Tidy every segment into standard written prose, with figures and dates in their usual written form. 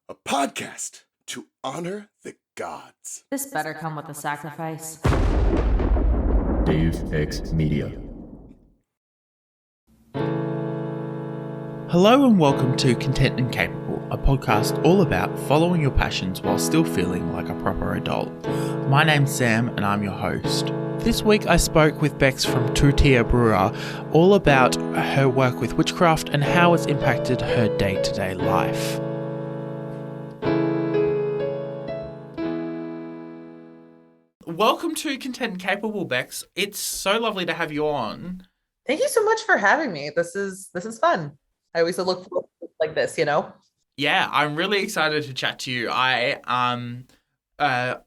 a podcast to honor the gods. This better come with a sacrifice. Dave X Media. Hello and welcome to Content and Capable, a podcast all about following your passions while still feeling like a proper adult. My name's Sam and I'm your host. This week I spoke with Bex from Tu Tía Bruja all about her work with witchcraft and how it's impacted her day-to-day life. Welcome to Content and Capable, Bex. It's so lovely to have you on. Thank you so much for having me. This is fun. I always look forward to like this, you know? Yeah, I'm really excited to chat to you. I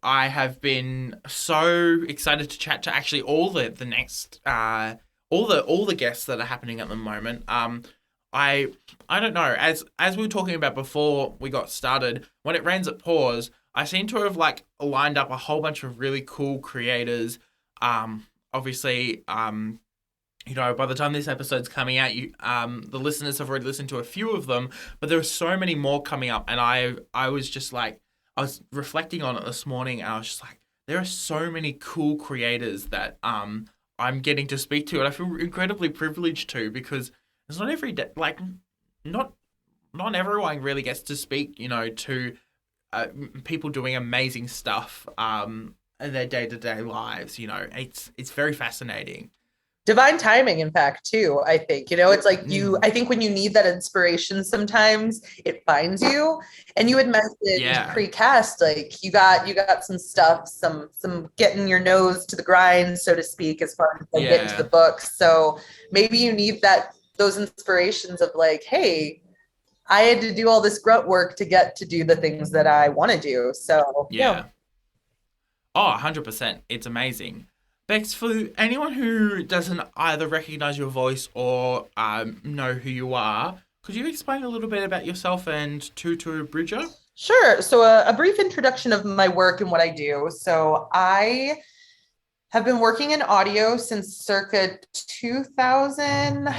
have been so excited to chat to actually all the next all the guests that are happening at the moment. I don't know, as we were talking about before we got started, when it rains it pours, I seem to have lined up a whole bunch of really cool creators. Obviously, by the time this episode's coming out, the listeners have already listened to a few of them, but there are so many more coming up, and I was reflecting on it this morning, and I was just like, there are so many cool creators that I'm getting to speak to, and I feel incredibly privileged to, because it's not every day, not everyone really gets to speak, to people doing amazing stuff in their day-to-day lives. It's very fascinating. Divine timing, in fact, too, I think. It's like I think when you need that inspiration, sometimes it finds you. And you had mentioned pre-cast, you got some stuff, some getting your nose to the grind, so to speak, as far as getting to the books. So maybe you need those inspirations of hey, I had to do all this grunt work to get to do the things that I want to do. So yeah. Oh, 100%. It's amazing. Bex, for anyone who doesn't either recognize your voice or know who you are, could you explain a little bit about yourself and Tu Tía Bruja? Sure. So a brief introduction of my work and what I do. So I have been working in audio since circa 2000.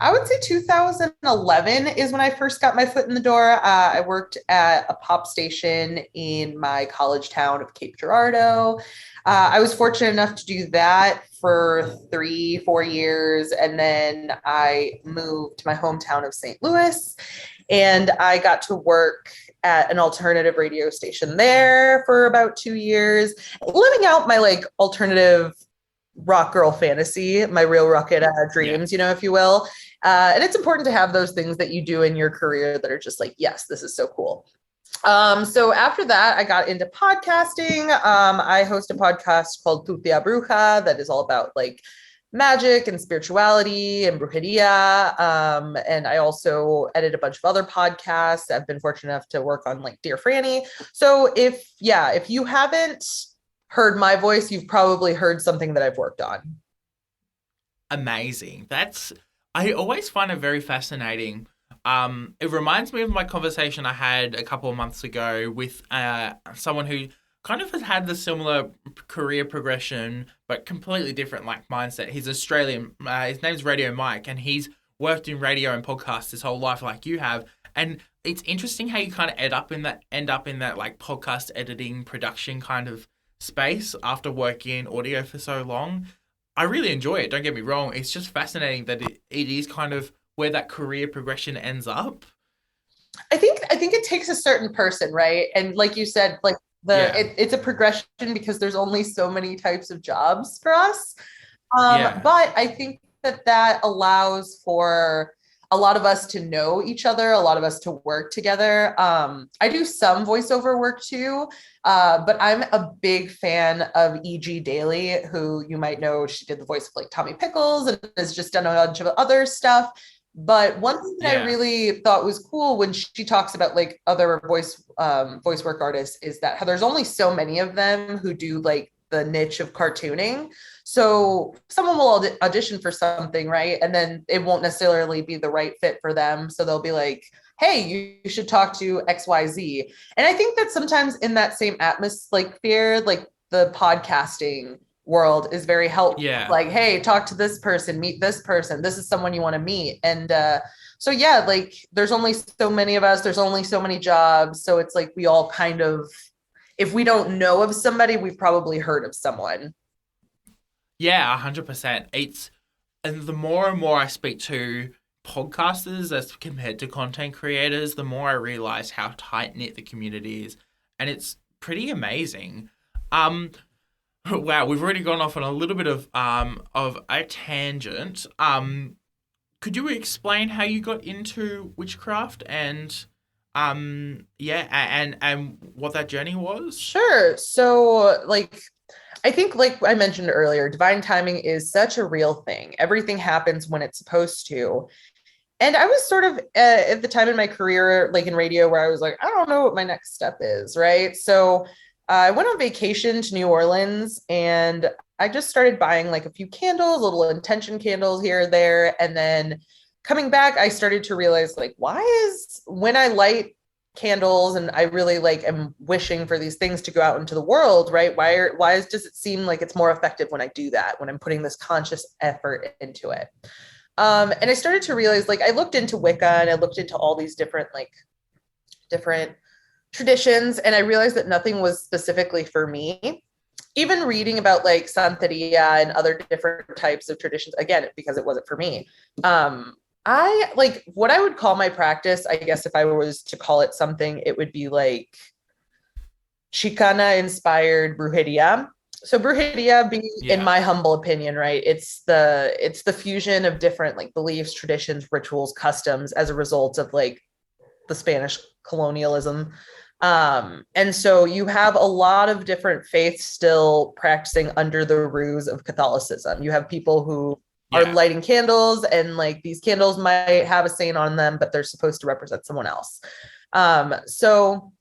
I would say 2011 is when I first got my foot in the door. I worked at a pop station in my college town of Cape Girardeau. I was fortunate enough to do that for 3-4 years. And then I moved to my hometown of St. Louis, and I got to work at an alternative radio station there for about 2 years, living out my alternative rock girl fantasy, my real rocket dreams, if you will. And it's important to have those things that you do in your career that are just yes, this is so cool. So after that, I got into podcasting. I host a podcast called Tu Tía Bruja that is all about magic and spirituality and brujeria. And I also edit a bunch of other podcasts. I've been fortunate enough to work on Dear Franny. So if you haven't heard my voice, you've probably heard something that I've worked on. Amazing. I always find it very fascinating. It reminds me of my conversation I had a couple of months ago with someone who kind of has had the similar career progression, but completely different mindset. He's Australian. His name's Radio Mike, and he's worked in radio and podcasts his whole life like you have. And it's interesting how you kind of end up in that podcast editing production kind of space after working in audio for so long. I really enjoy it. Don't get me wrong. It's just fascinating that it is kind of where that career progression ends up. I think it takes a certain person, right? And like you said, it's a progression because there's only so many types of jobs for us. But I think that allows for a lot of us to know each other, a lot of us to work together. I do some voiceover work too, but I'm a big fan of E.G. Daily, who you might know. She did the voice of Tommy Pickles and has just done a bunch of other stuff. But one thing that I really thought was cool when she talks about other voice work artists is that how there's only so many of them who do the niche of cartooning. So someone will audition for something, right? And then it won't necessarily be the right fit for them. So they'll be hey, you should talk to XYZ. And I think that sometimes in that same atmosphere, the podcasting world is very helpful. Yeah. Like, hey, talk to this person, meet this person. This is someone you want to meet. And so yeah, like there's only so many of us, there's only so many jobs. So it's like we all kind of, if we don't know of somebody, we've probably heard of someone. Yeah, 100%. And the more and more I speak to podcasters as compared to content creators, the more I realize how tight knit the community is, and it's pretty amazing. Wow, we've already gone off on a little bit of a tangent. Could you explain how you got into witchcraft and and what that journey was? Sure. So like I think, like I mentioned earlier, divine timing is such a real thing. Everything happens when it's supposed to. And I was sort of at the time in my career, like in radio, where I was like, I don't know what my next step is, right? So I went on vacation to New Orleans and I just started buying like a few candles, little intention candles here or there. And then coming back, I started to realize like, why is when I light candles and I really like am wishing for these things to go out into the world, right? Does it seem like it's more effective when I do that, when I'm putting this conscious effort into it? And I started to realize, like, I looked into Wicca and I looked into all these different traditions, and I realized that nothing was specifically for me. Even reading about like Santeria and other different types of traditions, again, because it wasn't for me. I like what I would call my practice, I guess if I was to call it something, it would be like Chicana inspired brujeria. So brujeria being, in my humble opinion, right, it's the fusion of different like beliefs, traditions, rituals, customs as a result of like the Spanish colonialism. And so you have a lot of different faiths still practicing under the ruse of Catholicism. You have people who are lighting candles, and like these candles might have a saint on them, but they're supposed to represent someone else. So,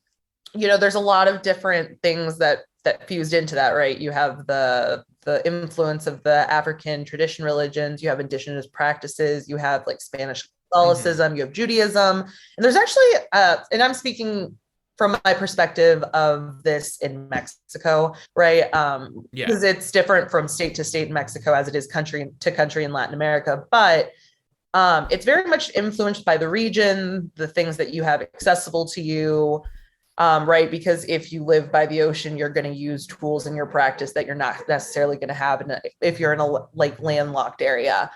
you know, there's a lot of different things that fused into that, right? You have the influence of the African tradition religions, you have indigenous practices, you have like Spanish Catholicism, you have Judaism, and there's actually, and I'm speaking from my perspective of this in Mexico, right? Because it's different from state to state in Mexico as it is country to country in Latin America, but it's very much influenced by the region, the things that you have accessible to you, right? Because if you live by the ocean, you're going to use tools in your practice that you're not necessarily going to have if you're in a like landlocked area.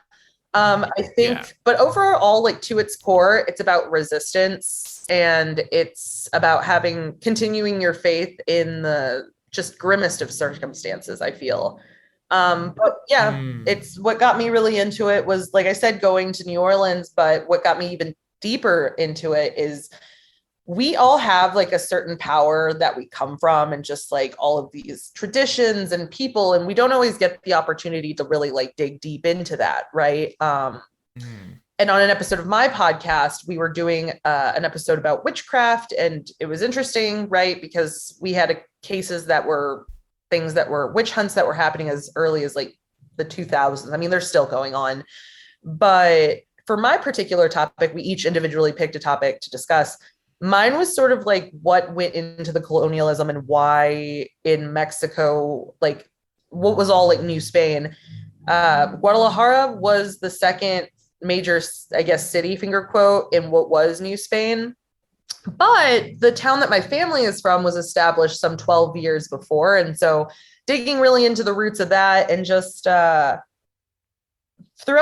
I think, but overall, like to its core, it's about resistance, and it's about continuing your faith in the just grimmest of circumstances, I feel. But it's what got me really into it was, like I said, going to New Orleans, but what got me even deeper into it is we all have like a certain power that we come from, and just like all of these traditions and people, and we don't always get the opportunity to really like dig deep into that, right? And on an episode of my podcast, we were doing an episode about witchcraft, and it was interesting, right? Because we had cases that were things that were witch hunts that were happening as early as like the 2000s. I mean, they're still going on, but for my particular topic, we each individually picked a topic to discuss. Mine was sort of like what went into the colonialism and why in Mexico, like what was all like New Spain. Guadalajara was the second major, I guess, city, finger quote, in what was New Spain. But the town that my family is from was established some 12 years before. And so digging really into the roots of that, and just throughout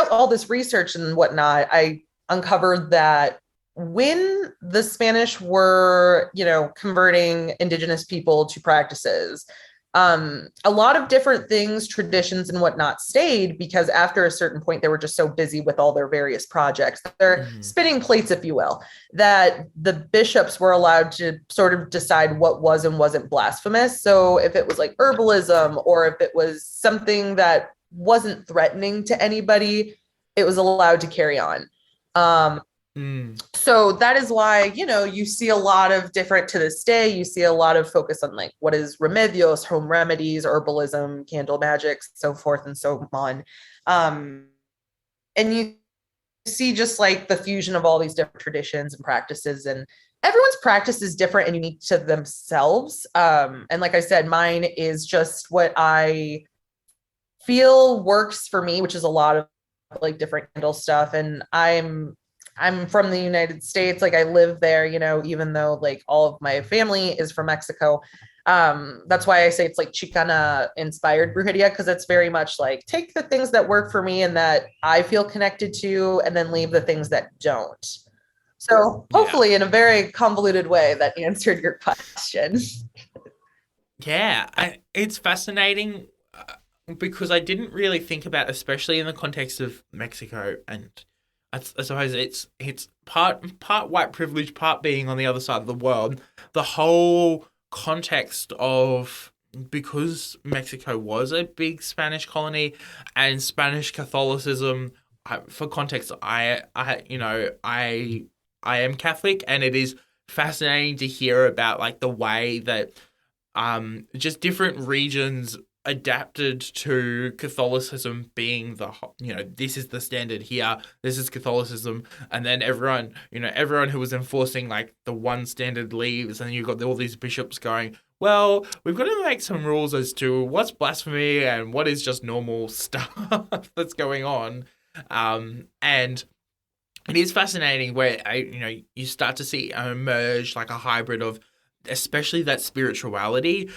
all this research and whatnot, I uncovered that when the Spanish were, you know, converting indigenous people to practices, a lot of different things, traditions and whatnot stayed, because after a certain point, they were just so busy with all their various projects, their spinning plates, if you will, that the bishops were allowed to sort of decide what was and wasn't blasphemous. So if it was like herbalism, or if it was something that wasn't threatening to anybody, it was allowed to carry on. So that is why, you know, you see a lot of different, to this day, you see a lot of focus on like what is remedios, home remedies, herbalism, candle magic, so forth and so on. And you see just like the fusion of all these different traditions and practices, and everyone's practice is different and unique to themselves. And like I said, mine is just what I feel works for me, which is a lot of like different candle stuff. And I'm from the United States. Like I live there, you know, even though like all of my family is from Mexico. That's why I say it's like Chicana inspired brujeria, because it's very much like take the things that work for me and that I feel connected to, and then leave the things that don't. So hopefully in a very convoluted way that answered your question. Yeah, it's fascinating because I didn't really think about, especially in the context of Mexico, and I suppose it's part white privilege, part being on the other side of the world. The whole context of, because Mexico was a big Spanish colony and Spanish Catholicism. For context, I am Catholic, and it is fascinating to hear about like the way that just different regions adapted to Catholicism being this is the standard here, this is Catholicism, and then everyone who was enforcing like the one standard leaves, and you've got all these bishops going, well, we've got to make some rules as to what's blasphemy and what is just normal stuff that's going on. And it is fascinating where you start to see emerge like a hybrid of, especially that spirituality,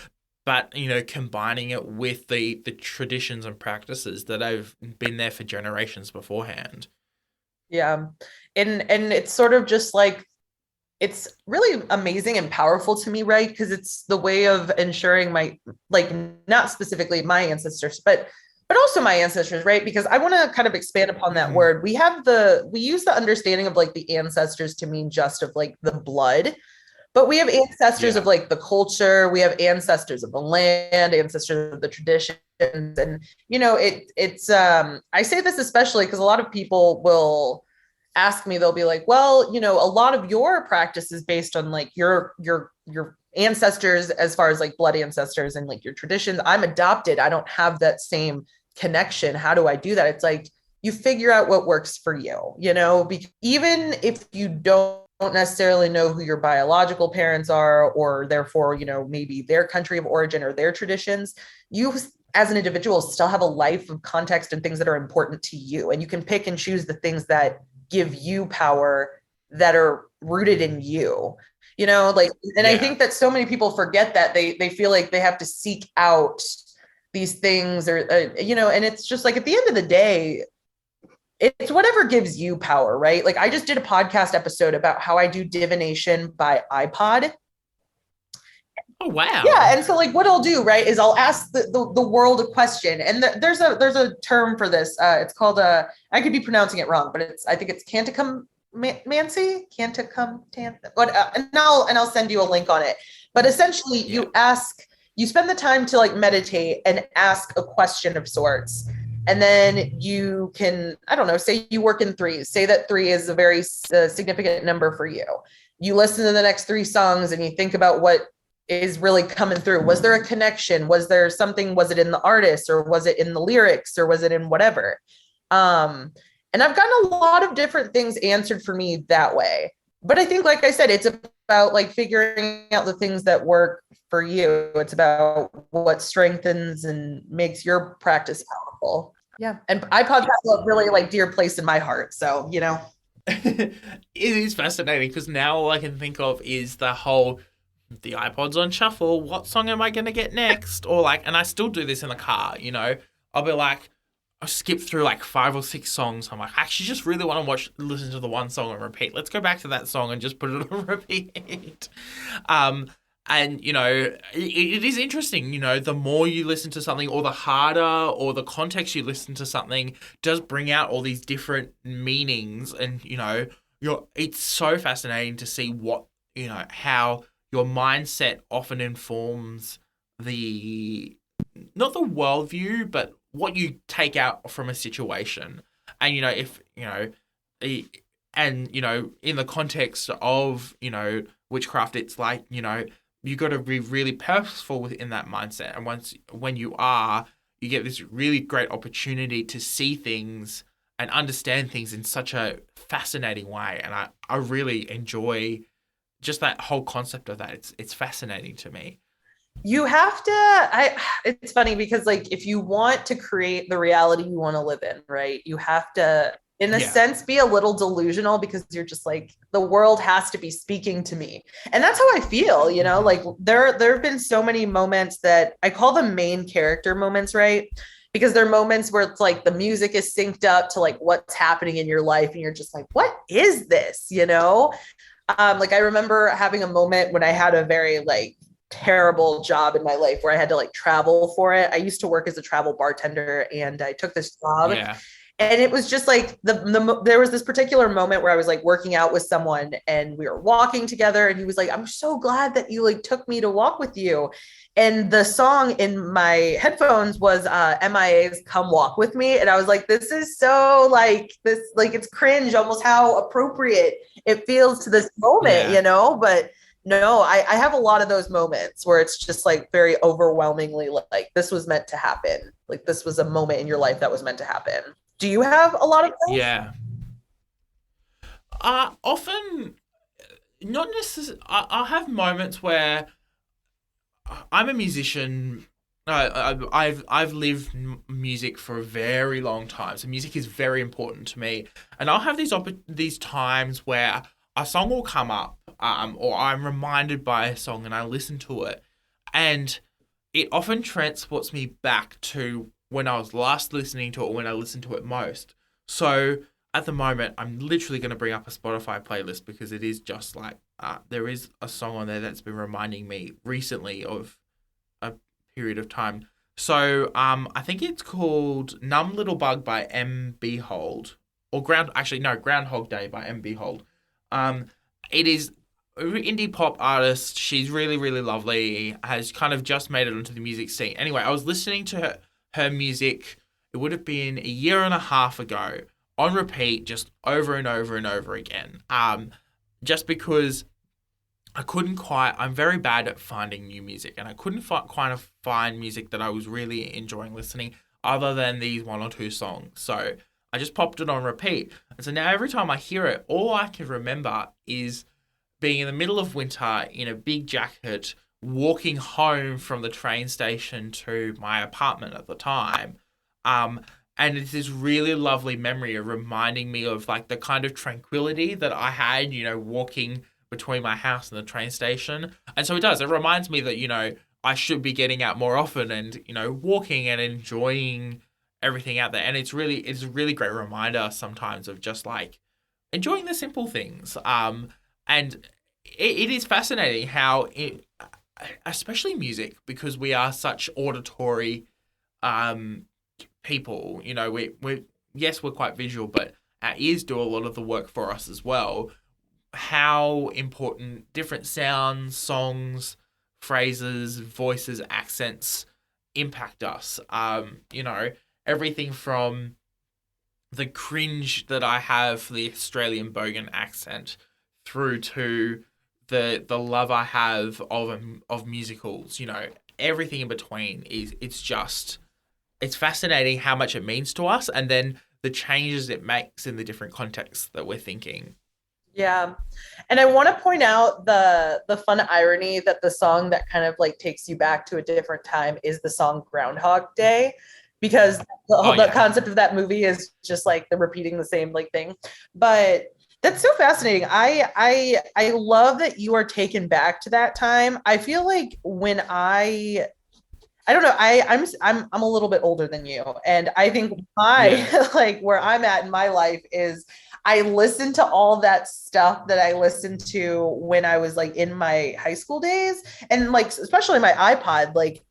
but combining it with the traditions and practices that have been there for generations beforehand. Yeah. And it's sort of just like, it's really amazing and powerful to me, right? Because it's the way of ensuring my, like, not specifically my ancestors, but also my ancestors, right? Because I want to kind of expand upon that word. We use the understanding of like the ancestors to mean just of like the blood, but we have ancestors of like the culture. We have ancestors of the land, ancestors of the traditions. And, it's, I say this especially because a lot of people will ask me, they'll be like, well, a lot of your practice is based on like your ancestors, as far as like blood ancestors and like your traditions. I'm adopted. I don't have that same connection. How do I do that? It's like, you figure out what works for you, even if you don't necessarily know who your biological parents are, or therefore, maybe their country of origin or their traditions, you as an individual still have a life of context and things that are important to you. And you can pick and choose the things that give you power, that are rooted in you, I think that so many people forget that they feel like they have to seek out these things, or, and it's just like, at the end of the day, it's whatever gives you power, right? Like I just did a podcast episode about how I do divination by iPod. Oh, wow. Yeah. And so like what I'll do, right, is I'll ask the world a question. And there's a term for this. It's called, I could be pronouncing it wrong, but I think it's Canticum-mancy, and I'll send you a link on it. But essentially you spend the time to like meditate and ask a question of sorts. And then you can, I don't know, say you work in threes, say that 3 is a very significant number for you. You listen to the next 3 songs and you think about what is really coming through. Was there a connection? Was there something, was it in the artist, or was it in the lyrics, or was it in whatever? And I've gotten a lot of different things answered for me that way. But I think, like I said, it's about like figuring out the things that work for you. It's about what strengthens and makes your practice powerful. Yeah. And iPods have a really like dear place in my heart. So, It is fascinating because now all I can think of is the iPod's on shuffle. What song am I going to get next? Or like, and I still do this in the car, I'll be like, I skip through like 5 or 6 songs. I'm like, I actually just really want to listen to the one song and repeat. Let's go back to that song and just put it on repeat. And, it is interesting, the more you listen to something, or the harder or the context you listen to something, does bring out all these different meanings. And, it's so fascinating to see what, how your mindset often informs not the worldview, but what you take out from a situation. And, in the context of, witchcraft, it's like, you got to be really purposeful within that mindset. And when you are, you get this really great opportunity to see things and understand things in such a fascinating way. And I really enjoy just that whole concept of that. It's fascinating to me. You have to, it's funny because like if you want to create the reality you want to live in, right? You have to, in a Yeah. sense, be a little delusional because you're just like, the world has to be speaking to me. And that's how I feel, you know, like there have been so many moments that I call them main character moments, right? Because they're moments where it's like the music is synced up to like what's happening in your life and you're just like, what is this, you know? Like I remember having a moment when I had a very like terrible job in my life where I had to like travel for it. I used to work as a travel bartender and I took this job Yeah. and it was just like there was this particular moment where I was like working out with someone and we were walking together and he was like, I'm so glad that you like took me to walk with you. And the song in my headphones was MIA's Come Walk With Me. And I was like, this is so like this, like it's cringe almost how appropriate it feels to this moment, Yeah. you know? But no, I have a lot of those moments where it's just like very overwhelmingly like this was meant to happen. Like this was a moment in your life that was meant to happen. Do you have a lot of those? Yeah. Often, not necessarily. I'll have moments where I'm a musician. I've lived music for a very long time, so music is very important to me. And I'll have these times where a song will come up, or I'm reminded by a song, and I listen to it, and it often transports me back to when I was last listening to it, or when I listened to it most. So at the moment, I'm literally going to bring up a Spotify playlist because it is just like there is a song on there that's been reminding me recently of a period of time. So I think it's called Numb Little Bug by M. Behold, or Groundhog Day by M. Behold. It is indie pop artist. She's really, really lovely. Has kind of just made it onto the music scene. Anyway, I was listening to her music. It would have been a year and a half ago on repeat, just over and over and over again. Just because I'm very bad at finding new music, and I couldn't kind of find music that I was really enjoying listening other than these one or two songs. So I just popped it on repeat. And so now every time I hear it, all I can remember is being in the middle of winter in a big jacket, walking home from the train station to my apartment at the time. And it's this really lovely memory of reminding me of like the kind of tranquility that I had, walking between my house and the train station. And so it does. It reminds me that, I should be getting out more often and, walking and enjoying everything out there. And it's a really great reminder sometimes of just like enjoying the simple things. And it is fascinating how especially music, because we are such auditory people, we're quite visual, but our ears do a lot of the work for us as well. How important different sounds, songs, phrases, voices, accents impact us. Everything from the cringe that I have for the Australian bogan accent through to the love I have of musicals, everything in between it's fascinating how much it means to us, and then the changes it makes in the different contexts that we're thinking. Yeah. And I want to point out the fun irony that the song that kind of like takes you back to a different time is the song Groundhog Day, because the concept of that movie is just like the repeating the same like thing. But that's so fascinating. I love that you are taken back to that time. I feel like when I don't know. I'm a little bit older than you, and I think like where I'm at in my life is I listen to all that stuff that I listened to when I was like in my high school days, and like especially my iPod. Like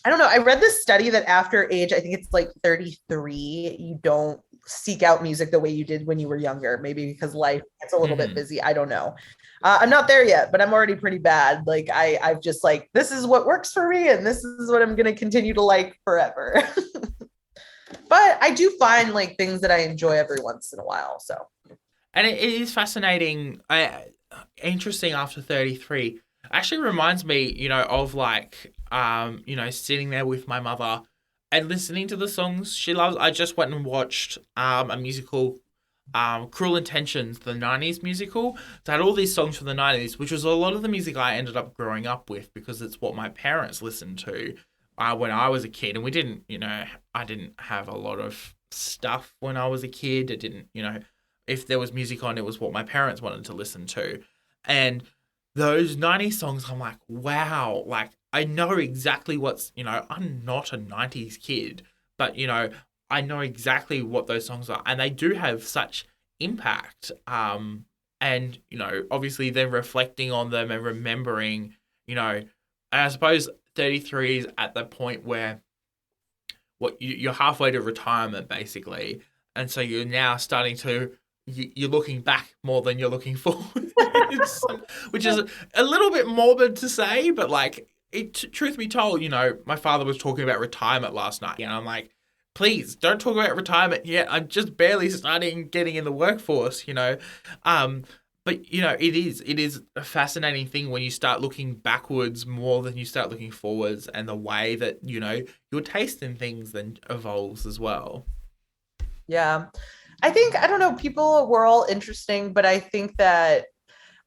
I don't know. I read this study that after age, I think it's like 33, you don't seek out music the way you did when you were younger. Maybe because life gets a little bit busy. I don't know. I'm not there yet, but I'm already pretty bad. Like I've just like, this is what works for me, and this is what I'm going to continue to like forever. But I do find like things that I enjoy every once in a while. So, and it is fascinating, interesting after 33. Actually reminds me, of like, sitting there with my mother and listening to the songs she loves. I just went and watched a musical Cruel Intentions, the 90s musical. So I had all these songs from the 90s, which was a lot of the music I ended up growing up with because it's what my parents listened to when I was a kid. And we didn't, I didn't have a lot of stuff when I was a kid. It didn't, if there was music on, it was what my parents wanted to listen to. And those 90s songs, I'm like, wow, like I know exactly I'm not a 90s kid, but, I know exactly what those songs are, and they do have such impact. And obviously then reflecting on them and remembering, and I suppose 33 is at the point where you're halfway to retirement basically, and so you're now starting to you're looking back more than you're looking forward, which is a little bit morbid to say, but like truth be told, my father was talking about retirement last night, and I'm like, please don't talk about retirement yet. I'm just barely getting in the workforce, But it is a fascinating thing when you start looking backwards more than you start looking forwards, and the way that your taste in things then evolves as well. Yeah, I think I don't know. People were all interesting, but I think that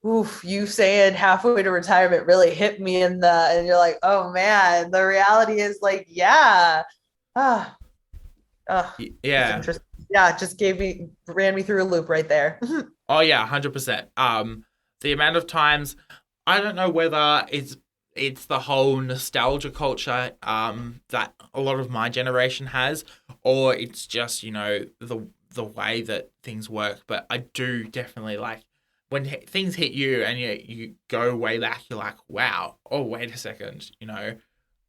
you saying halfway to retirement really hit me and you're like, oh man, the reality is like, yeah. Yeah. Yeah, just ran me through a loop right there. Oh yeah, 100%. The amount of times, I don't know whether it's the whole nostalgia culture that a lot of my generation has, or it's just the way that things work. But I do definitely like when things hit you and you go way back. You're like, wow. Oh wait a second.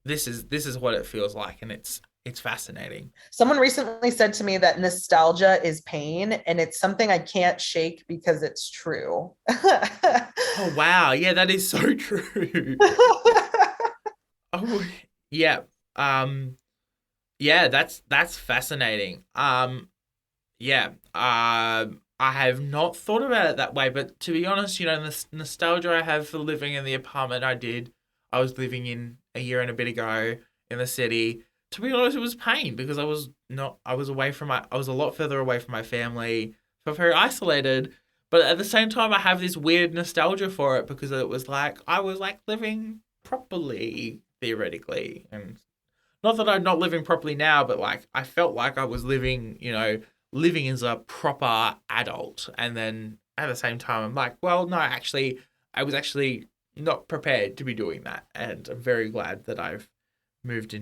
This is what it feels like, and it's fascinating. Someone recently said to me that nostalgia is pain, and it's something I can't shake because it's true. Oh, wow. Yeah, that is so true. Oh, yeah. Yeah, that's fascinating. Yeah. I have not thought about it that way, but to be honest, the nostalgia I have for living in the apartment I was living in a year and a bit ago in the city. To be honest, it was pain because I was a lot further away from my family, felt very isolated. But at the same time, I have this weird nostalgia for it because it was like I was like living properly theoretically, and not that I'm not living properly now, but like I felt like I was living as a proper adult. And then at the same time, I'm like, well, no, actually, I was actually not prepared to be doing that, and I'm very glad that I've moved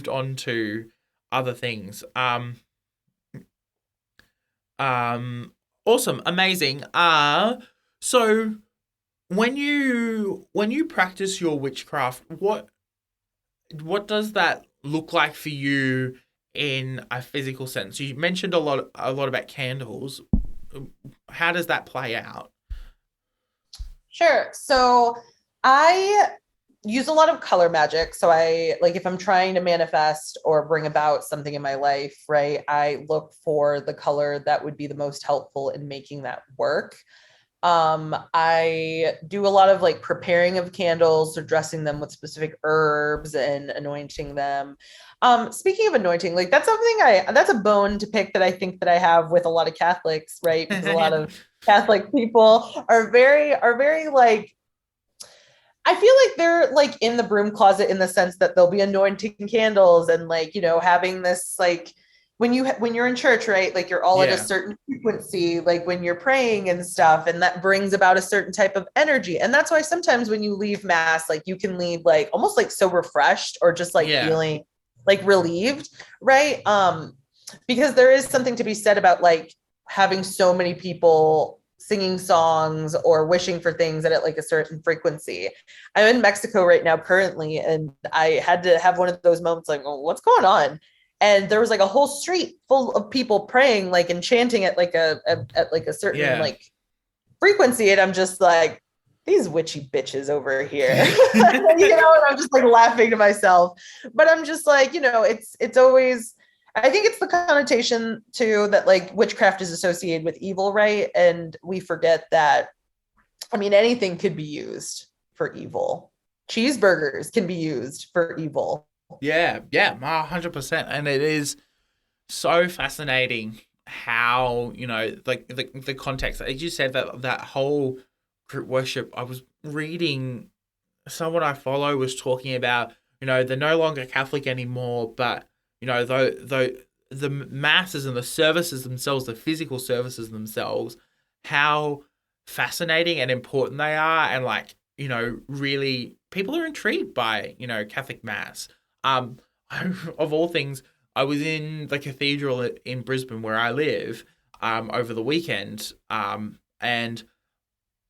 on to other things. Awesome, amazing. So when you practice your witchcraft, what does that look like for you in a physical sense? You mentioned a lot about candles. How does that play out? Sure. So I use a lot of color magic. So I like if I'm trying to manifest or bring about something in my life, right? I look for the color that would be the most helpful in making that work. I do a lot of like preparing of candles or dressing them with specific herbs and anointing them. Speaking of anointing, like that's a bone to pick that I think that I have with a lot of Catholics, right? Because a lot of Catholic people are very like, I feel like they're like in the broom closet in the sense that they'll be anointing candles and like, having this like when you're in church, right? Like you're all at a certain frequency, like when you're praying and stuff, and that brings about a certain type of energy. And that's why sometimes when you leave mass, like you can leave like almost like so refreshed or just like feeling like relieved, right? Because there is something to be said about like having so many people singing songs or wishing for things at like a certain frequency. I'm in Mexico right now currently, and I had to have one of those moments like, oh, what's going on? And there was like a whole street full of people praying, like and chanting at like a certain like frequency. And I'm just like, these witchy bitches over here, and I'm just like laughing to myself. But I'm just like, it's always, I think it's the connotation too that like witchcraft is associated with evil, right? And we forget that, I mean, anything could be used for evil. Cheeseburgers can be used for evil. Yeah, 100%. And it is so fascinating how, you know, like the context. As you said, that whole group worship, I was reading, someone I follow was talking about, you know, they're no longer Catholic anymore, but, you know, though the masses and the services themselves, the physical services themselves, how fascinating and important they are, and like, you know, really people are intrigued by, you know, Catholic mass. Um, of all things, I was in the cathedral in Brisbane where I live, over the weekend, and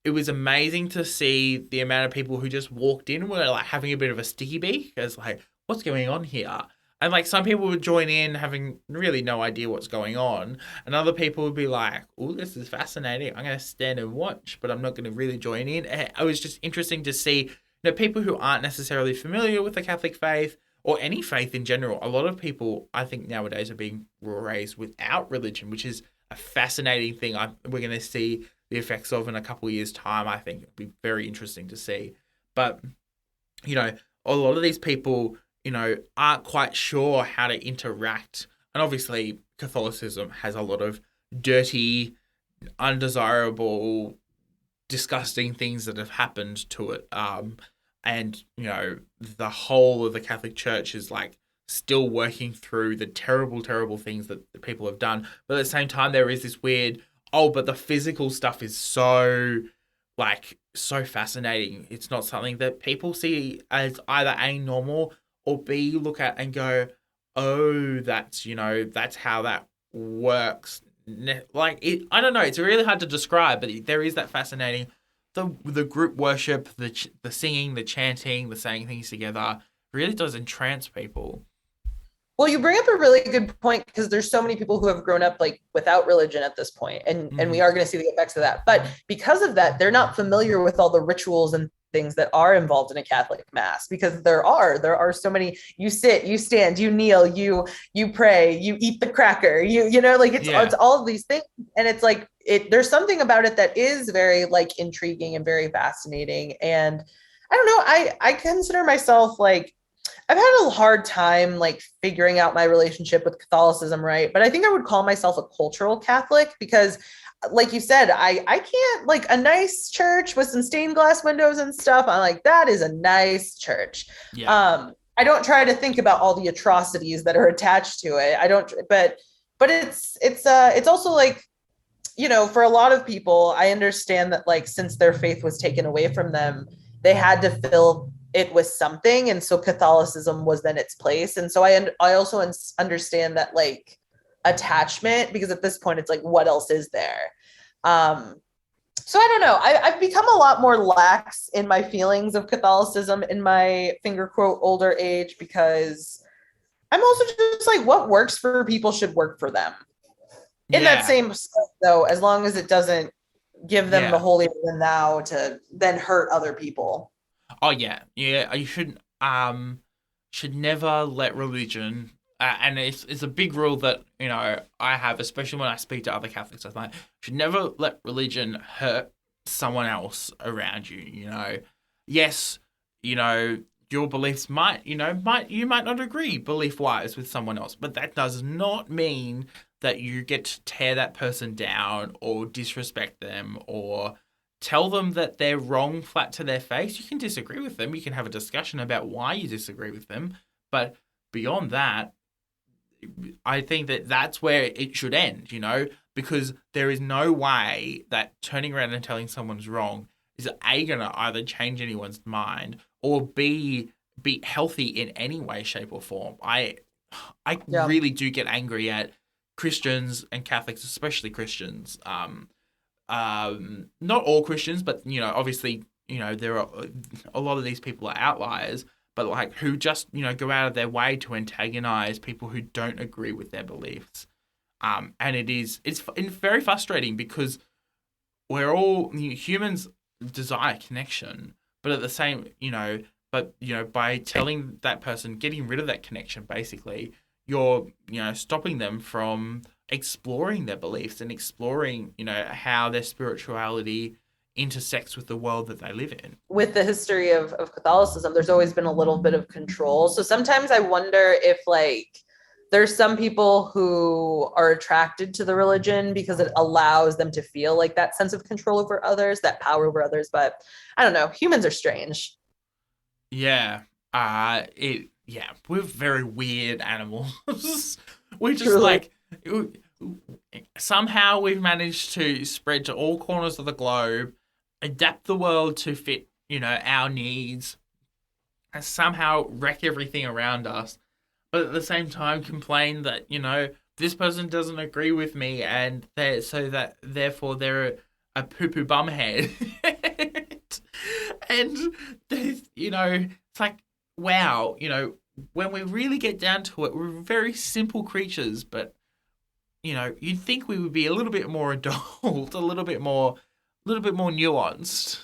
it was amazing to see the amount of people who just walked in and were like having a bit of a sticky beak as like, what's going on here? And like some people would join in having really no idea what's going on. And other people would be like, oh, this is fascinating. I'm going to stand and watch, but I'm not going to really join in. And it was just interesting to see, you know, people who aren't necessarily familiar with the Catholic faith or any faith in general. A lot of people, I think, nowadays are being raised without religion, which is a fascinating thing. We're going to see the effects of in a couple of years' time. I think it'll be very interesting to see. But, you know, a lot of these people, you know, aren't quite sure how to interact. And obviously, Catholicism has a lot of dirty, undesirable, disgusting things that have happened to it. And, you know, the whole of the Catholic Church is like still working through the terrible, terrible things that the people have done. But at the same time, there is this weird, oh, but the physical stuff is so, like, so fascinating. It's not something that people see as either A, normal, or B, look at and go, oh, that's, you know, that's how that works. Like, I don't know, it's really hard to describe, but there is that fascinating, the group worship, the singing, the chanting, the saying things together, really does entrance people. Well, you bring up a really good point, because there's so many people who have grown up like without religion at this point, and we are going to see the effects of that. But because of that, they're not familiar with all the rituals and things that are involved in a Catholic mass, because there are so many. You sit, you stand, you kneel, you pray, you eat the cracker, you know, like it's all of these things, and it's like there's something about it that is very like intriguing and very fascinating. And I don't know, I consider myself like, I've had a hard time like figuring out my relationship with Catholicism, right? But I think I would call myself a cultural Catholic, because like you said, I can't, like, a nice church with some stained glass windows and stuff, I'm like, that is a nice church. I don't try to think about all the atrocities that are attached to it. I don't, but it's also like, you know, for a lot of people, I understand that like since their faith was taken away from them, they had to fill it with something, and so Catholicism was then its place. And so I also understand that like attachment, because at this point it's like, what else is there? So I don't know, I've become a lot more lax in my feelings of Catholicism in my finger quote older age, because I'm also just like, what works for people should work for them. In that same sense, though, as long as it doesn't give them the holier than thou to then hurt other people. Oh yeah. You should never let religion, and it's a big rule that, you know, I have, especially when I speak to other Catholics. I'm like, should never let religion hurt someone else around you. You know, yes, you know, your beliefs you might not agree belief wise with someone else, but that does not mean that you get to tear that person down or disrespect them or tell them that they're wrong flat to their face. You can disagree with them. You can have a discussion about why you disagree with them. But beyond that, I think that that's where it should end, you know, because there is no way that turning around and telling someone's wrong is A, going to either change anyone's mind, or B, be healthy in any way, shape or form. I really do get angry at Christians and Catholics, especially Christians. Not all Christians, but, you know, obviously, you know, there are a lot of these people are outliers, but like who just, you know, go out of their way to antagonize people who don't agree with their beliefs. And it's very frustrating, because we're all, humans desire connection, but at the same, by telling that person, getting rid of that connection, basically, you're, stopping them from exploring their beliefs and exploring, how their spirituality intersects with the world that they live in. With the history of Catholicism, there's always been a little bit of control. So sometimes I wonder if There's some people who are attracted to the religion because it allows them to feel like that sense of control over others, that power over others. But I don't know. Humans are strange. Yeah. We're very weird animals. We're just Truly. like, somehow we've managed to spread to all corners of the globe, adapt the world to fit, our needs, and somehow wreck everything around us. But at the same time complain that, this person doesn't agree with me and therefore they're a poo-poo bumhead. And it's like, wow, when we really get down to it, we're very simple creatures, but you'd think we would be a little bit more adult, a little bit more nuanced.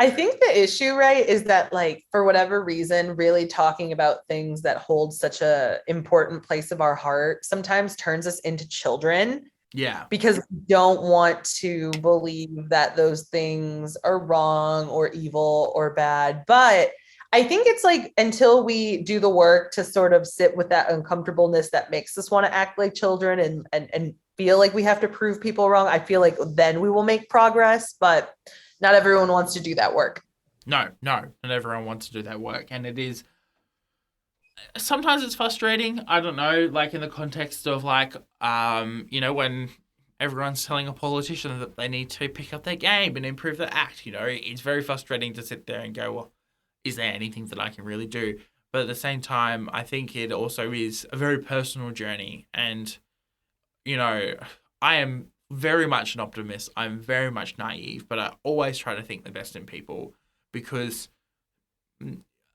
I think the issue, right, is that like for whatever reason, really talking about things that hold such a important place of our heart sometimes turns us into children. Yeah. Because we don't want to believe that those things are wrong or evil or bad. But I think it's like until we do the work to sort of sit with that uncomfortableness that makes us want to act like children and feel like we have to prove people wrong, I feel like then we will make progress. But not everyone wants to do that work. No, not everyone wants to do that work. And it is, sometimes it's frustrating. I don't know, like in the context of like, when everyone's telling a politician that they need to pick up their game and improve their act, it's very frustrating to sit there and go, well, is there anything that I can really do? But at the same time, I think it also is a very personal journey. And, I am very much an optimist. I'm very much naive, but I always try to think the best in people because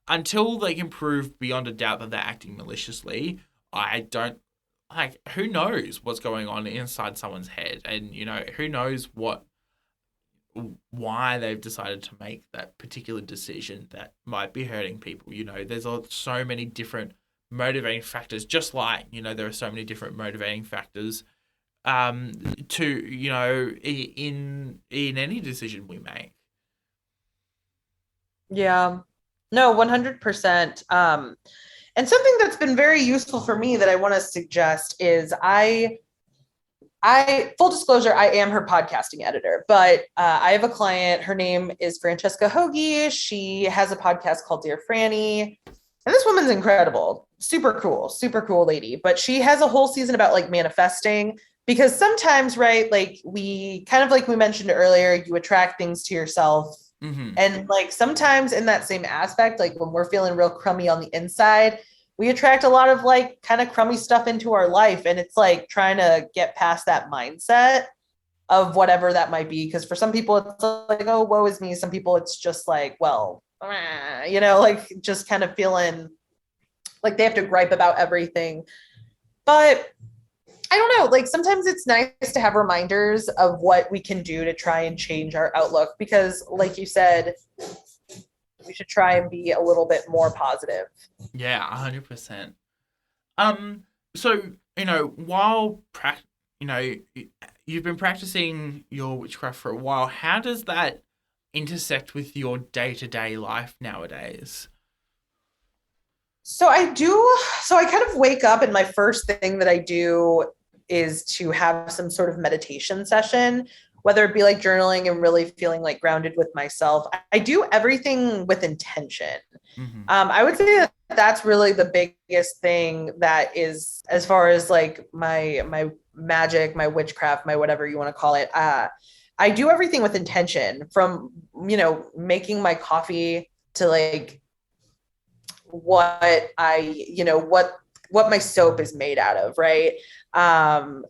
until they can prove beyond a doubt that they're acting maliciously, I don't, like, who knows what's going on inside someone's head? And, who knows why they've decided to make that particular decision that might be hurting people. There's so many different motivating factors, just like, there are so many different motivating factors to, in any decision we make. Yeah. No, 100%. And something that's been very useful for me that I want to suggest is I full disclosure, I am her podcasting editor, but I have a client. Her name is Francesca Hoagie. She has a podcast called Dear Franny. And this woman's incredible. Super cool lady. But she has a whole season about like manifesting because sometimes, right, like we kind of like we mentioned earlier, you attract things to yourself. Mm-hmm. And like sometimes in that same aspect, like when we're feeling real crummy on the inside, we attract a lot of like kind of crummy stuff into our life. And it's like trying to get past that mindset of whatever that might be. Because for some people, it's like, oh, woe is me. Some people, it's just like, well, like just kind of feeling like they have to gripe about everything. But I don't know, like sometimes it's nice to have reminders of what we can do to try and change our outlook. Because like you said, we should try and be a little bit more positive. Yeah, 100%. So, while you've been practicing your witchcraft for a while, how does that intersect with your day-to-day life nowadays? So I kind of wake up and my first thing that I do is to have some sort of meditation session, whether it be like journaling and really feeling like grounded with myself. I do everything with intention. Mm-hmm. I would say that that's really the biggest thing that is, as far as like my magic, my witchcraft, my whatever you want to call it. I do everything with intention, from, making my coffee to like what my soap is made out of, right?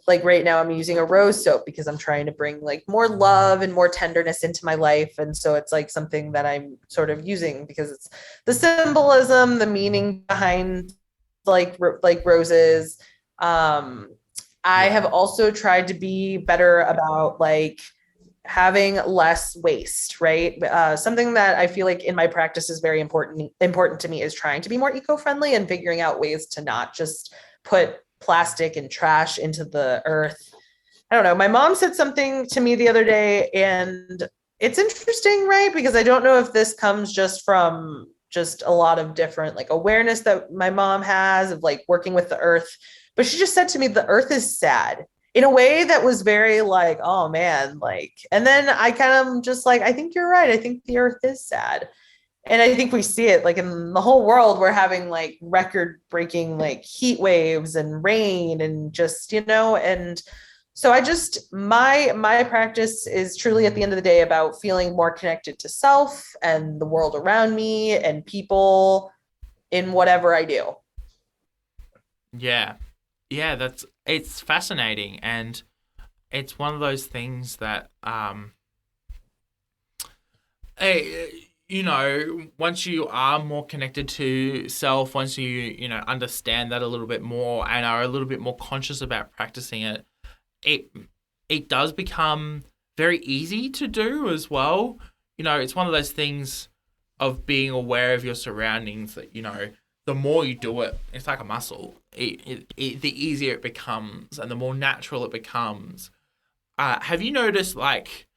Like right now I'm using a rose soap because I'm trying to bring like more love and more tenderness into my life. And so it's like something that I'm sort of using because it's the symbolism, the meaning behind like roses. I have also tried to be better about like having less waste, right? Something that I feel like in my practice is very important to me is trying to be more eco-friendly and figuring out ways to not just put plastic and trash into the earth. I don't know. My mom said something to me the other day, and it's interesting, right? Because I don't know if this comes just from just a lot of different like awareness that my mom has of like working with the earth. But she just said to me, the earth is sad in a way that was very like, oh man, like, and then I kind of just like, I think you're right. I think the earth is sad. And I think we see it like in the whole world, we're having like record breaking like heat waves and rain and just, and so I just, my practice is truly at the end of the day about feeling more connected to self and the world around me and people in whatever I do. Yeah. Yeah, it's fascinating, and it's one of those things that once you are more connected to self, once you understand that a little bit more and are a little bit more conscious about practicing it, it does become very easy to do as well. It's one of those things of being aware of your surroundings that, the more you do it, it's like a muscle. The easier it becomes and the more natural it becomes. Have you noticed like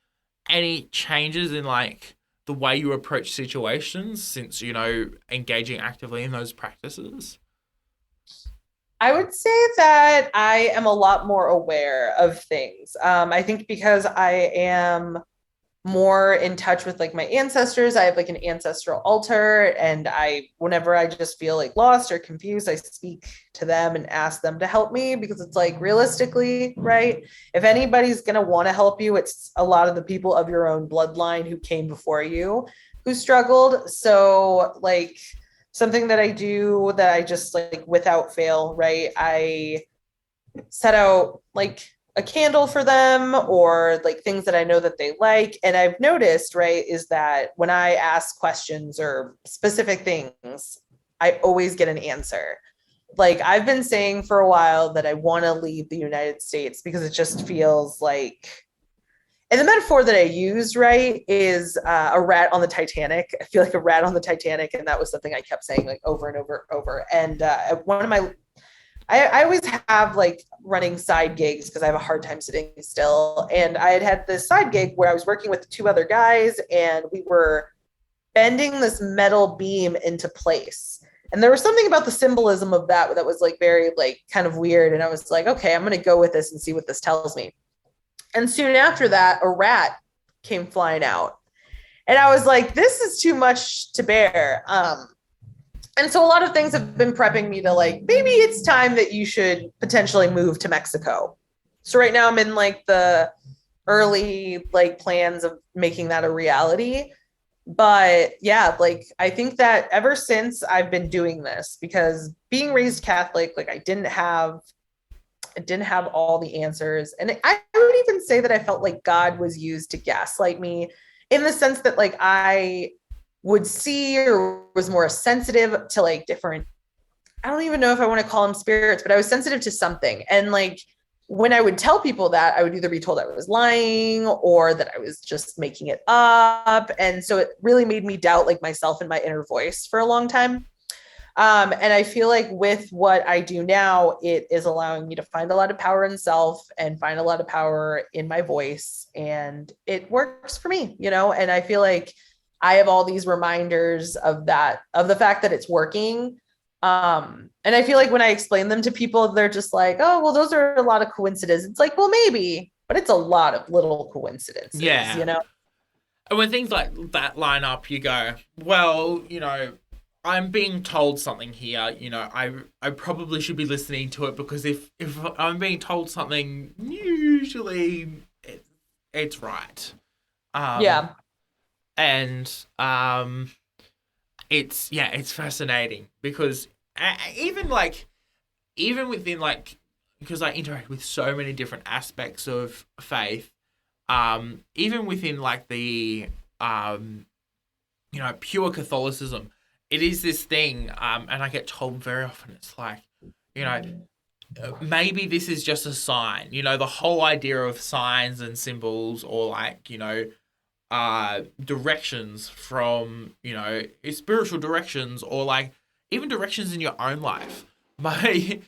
any changes in like the way you approach situations since, engaging actively in those practices? I would say that I am a lot more aware of things. I think because I am more in touch with like my ancestors, I have like an ancestral altar, and whenever I just feel like lost or confused, I speak to them and ask them to help me, because it's like realistically, right? If anybody's going to want to help you, it's a lot of the people of your own bloodline who came before you who struggled. So like something that I do that I just like without fail, right? I set out like a candle for them or like things that I know that they like. And I've noticed, right, is that when I ask questions or specific things, I always get an answer. Like I've been saying for a while that I want to leave the United States because it just feels like, and the metaphor that I used, right, is a rat on the Titanic. I feel like a rat on the Titanic. And that was something I kept saying like over and over and over. And I always have like running side gigs because I have a hard time sitting still. And I had this side gig where I was working with two other guys, and we were bending this metal beam into place. And there was something about the symbolism of that was like very like kind of weird. And I was like, okay, I'm going to go with this and see what this tells me. And soon after that, a rat came flying out. And I was like, this is too much to bear. And so a lot of things have been prepping me to like, maybe it's time that you should potentially move to Mexico. So right now I'm in like the early like plans of making that a reality. But yeah, like I think that ever since I've been doing this, because being raised Catholic, like I didn't have all the answers. And I would even say that I felt like God was used to gaslight me, in the sense that like I would see or was more sensitive to like different, I don't even know if I want to call them spirits, but I was sensitive to something. And like when I would tell people that, I would either be told I was lying or that I was just making it up. And so it really made me doubt like myself and my inner voice for a long time. And I feel like with what I do now, it is allowing me to find a lot of power in self and find a lot of power in my voice. And it works for me, and I feel like I have all these reminders of the fact that it's working. And I feel like when I explain them to people, they're just like, oh, well, those are a lot of coincidences. It's like, well, maybe, but it's a lot of little coincidences, And when things like that line up, you go, well, I'm being told something here, I probably should be listening to it, because if I'm being told something, usually it's right. Yeah. And it's fascinating because even within like, because I interact with so many different aspects of faith, even within like the pure Catholicism, it is this thing, and I get told very often, it's like, maybe this is just a sign, the whole idea of signs and symbols, or like, directions from, spiritual directions, or like even directions in your own life. I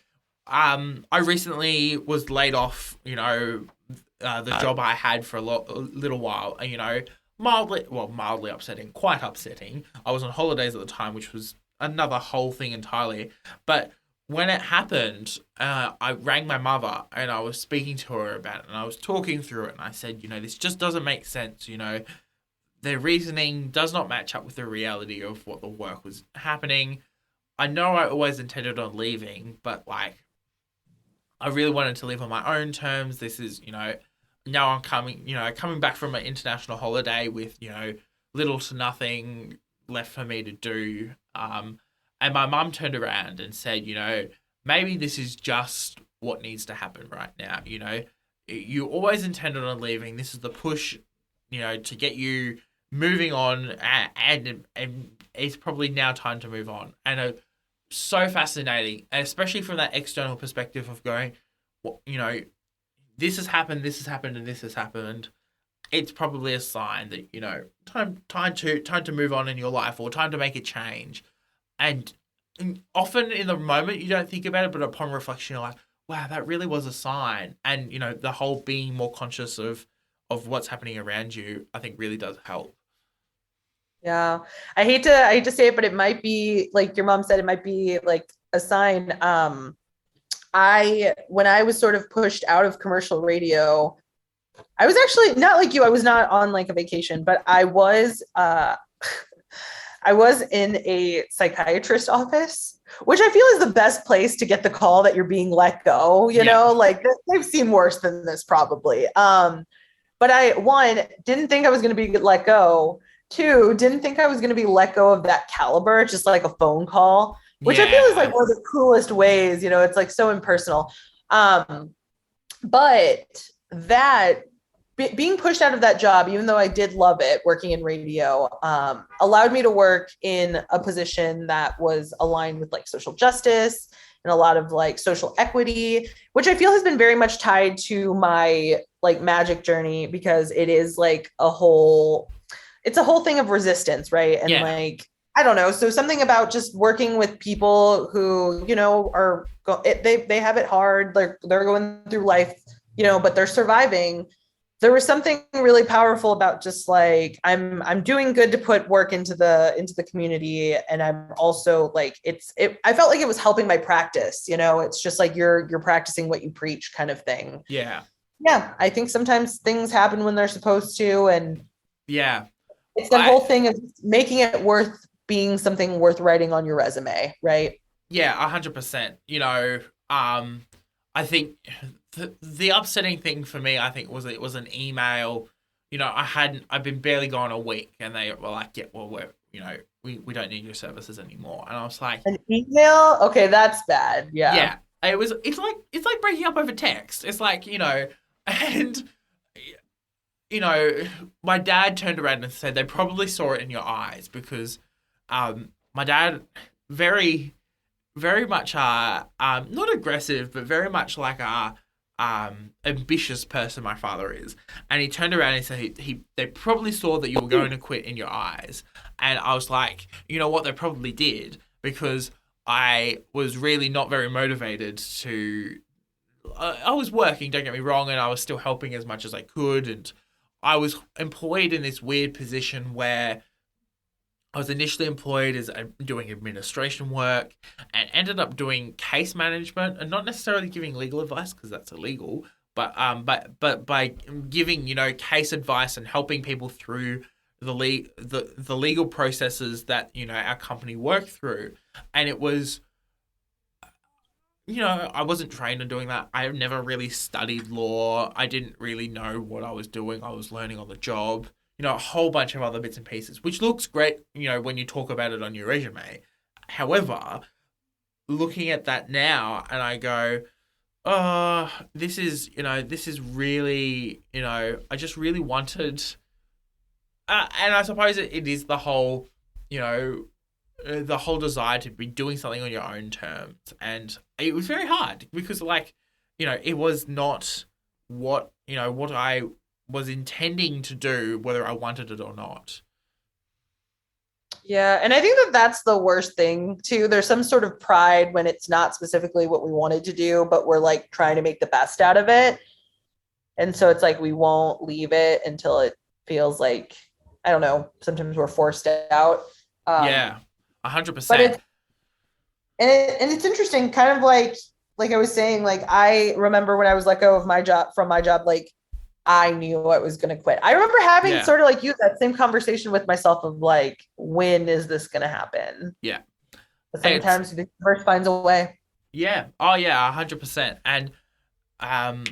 recently was laid off, the job I had for a little while, mildly upsetting, quite upsetting. I was on holidays at the time, which was another whole thing entirely. But when it happened, I rang my mother and I was speaking to her about it and I was talking through it and I said, this just doesn't make sense. Their reasoning does not match up with the reality of what the work was happening. I know I always intended on leaving, but I really wanted to leave on my own terms. This is, now I'm coming back from an international holiday with, little to nothing left for me to do. And my mum turned around and said, maybe this is just what needs to happen right now. You always intended on leaving. This is the push, to get you moving on, and it's probably now time to move on. And so fascinating, and especially from that external perspective of going, this has happened, and this has happened. It's probably a sign that, time to move on in your life, or time to make a change. And often in the moment you don't think about it, but upon reflection you're like, wow, that really was a sign. And the whole being more conscious of what's happening around you, I think really does help. Yeah. I hate to say it, but it might be like your mom said, it might be like a sign. When I was sort of pushed out of commercial radio, I was actually not like you. I was not on like a vacation, but I was in a psychiatrist office, which I feel is the best place to get the call that you're being let go. Like they've seen worse than this probably. But I, one, didn't think I was going to be let go. Two, didn't think I was going to be let go of that caliber, just like a phone call, which I feel is like one of the coolest ways. It's like so impersonal. But that being pushed out of that job, even though I did love it, working in radio, allowed me to work in a position that was aligned with like social justice and a lot of like social equity, which I feel has been very much tied to my like magic journey, because it is like it's a whole thing of resistance, right? And like, I don't know. So something about just working with people who, they have it hard. They're going through life, but they're surviving. There was something really powerful about just like, I'm doing good to put work into the community. And I'm also like, I felt like it was helping my practice, it's just like you're practicing what you preach kind of thing. Yeah. Yeah. I think sometimes things happen when they're supposed to. And yeah, it's the whole thing of making it worth being something worth writing on your resume. Right. Yeah. 100%. I think the upsetting thing for me, I think, was it was an email. I've been barely gone a week, and they were like, "Yeah, well, we don't need your services anymore." And I was like, "An email? Okay, that's bad." Yeah. Yeah. It's like breaking up over text. It's like, and my dad turned around and said they probably saw it in your eyes, because my dad very, very much not aggressive, but very much like a ambitious person my father is. And he turned around and said they probably saw that you were going to quit in your eyes. And I was like, you know what, they probably did, because I was really not very motivated to I was working, don't get me wrong, and I was still helping as much as I could, and I was employed in this weird position where I was initially employed as doing administration work, and ended up doing case management, and not necessarily giving legal advice, because that's illegal, but by giving case advice and helping people through the legal processes that our company worked through. And it was, I wasn't trained in doing that. I never really studied law. I didn't really know what I was doing. I was learning on the job. A whole bunch of other bits and pieces, which looks great, when you talk about it on your resume. However, looking at that now, and I go, oh, this is really, I just really wanted, and I suppose it is the whole, the whole desire to be doing something on your own terms. And it was very hard, because it was not what I was intending to do, whether I wanted it or not. Yeah. And I think that that's the worst thing too. There's some sort of pride when it's not specifically what we wanted to do, but we're like trying to make the best out of it. And so it's like, we won't leave it until it feels like I don't know, sometimes we're forced out. Yeah, But 100%. it's interesting, kind of like I was saying, like I remember when I was let go of from my job, like I knew I was going to quit. I remember having Yeah. sort of like you, that same conversation with myself of like, when is this going to happen? Yeah. But It's sometimes the universe finds a way. yeah. Oh yeah, 100%. And um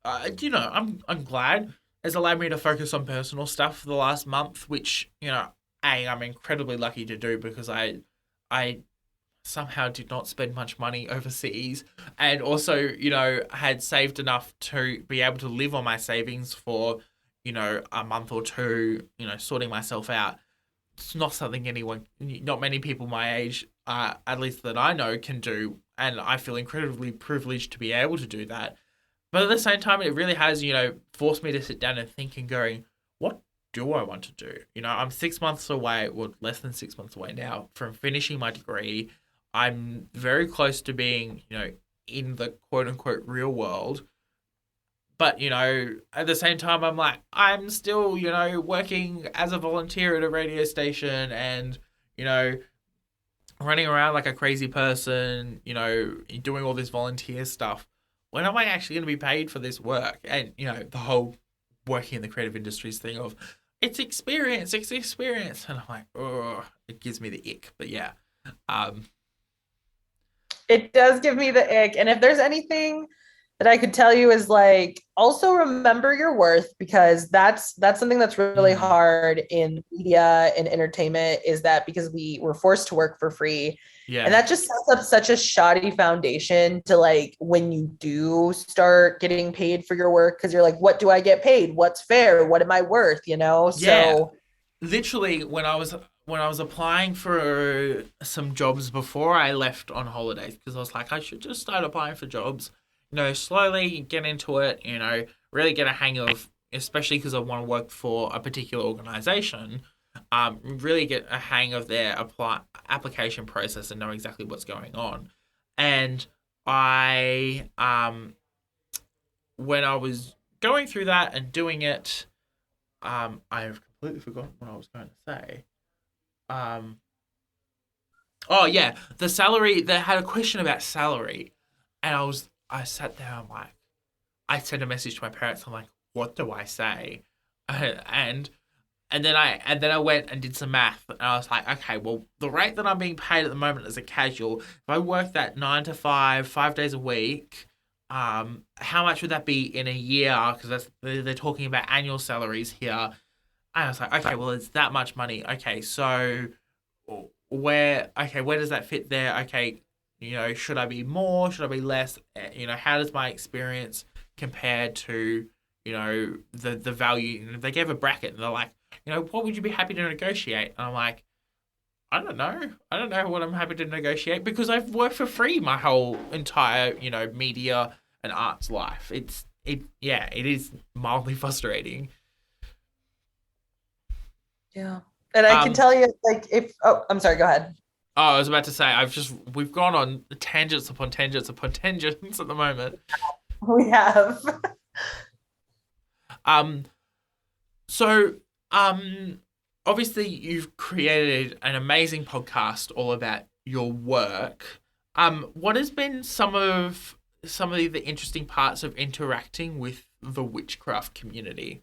I'm glad it's allowed me to focus on personal stuff for the last month, which, I'm incredibly lucky to do because I somehow did not spend much money overseas, and also, had saved enough to be able to live on my savings for, a month or two, sorting myself out. It's not something not many people my age, at least that I know, can do. And I feel incredibly privileged to be able to do that. But at the same time, it really has, forced me to sit down and think and going, what do I want to do? I'm 6 months away, well, less than 6 months away now from finishing my degree. I'm very close to being, in the quote unquote real world. But, at the same time, I'm like, I'm still, working as a volunteer at a radio station and, you know, running around like a crazy person, doing all this volunteer stuff. When am I actually going to be paid for this work? And, the whole working in the creative industries thing of it's experience. And I'm like, oh, it gives me the ick. But yeah. It does give me the ick. And if there's anything that I could tell you is like, also remember your worth, because that's something that's really hard in media and entertainment, is that because we were forced to work for free. Yeah. And that just sets up such a shoddy foundation to like, when you do start getting paid for your work, because you're like, what do I get paid? What's fair? What am I worth? Yeah. So Literally, when I was applying for some jobs before I left on holidays, because I was like, I should just start applying for jobs, slowly get into it, really get a hang of, especially because I want to work for a particular organization, really get a hang of their application process and know exactly what's going on. And I, when I was going through that and doing it, I've completely forgotten what I was going to say. Oh yeah, the salary. They had a question about salary, and I sat there. I'm like, I sent a message to my parents. I'm like, what do I say? And then I went and did some math, and I was like, okay, well, the rate that I'm being paid at the moment as a casual, if I work that 9 to 5, 5 days a week, how much would that be in a year? Because they're talking about annual salaries here. And I was like, okay, well, it's that much money. Okay, so where does that fit there? Okay, should I be more? Should I be less? How does my experience compare to, the value? They gave a bracket, and they're like, what would you be happy to negotiate? And I'm like, I don't know. I don't know what I'm happy to negotiate, because I've worked for free my whole entire, media and arts life. It is mildly frustrating. yeah. And I can tell you, like, I'm sorry, go ahead. Oh, I was about to say, we've gone on tangents upon tangents upon tangents at the moment. We have. So, obviously you've created an amazing podcast all about your work. What has been some of the interesting parts of interacting with the witchcraft community?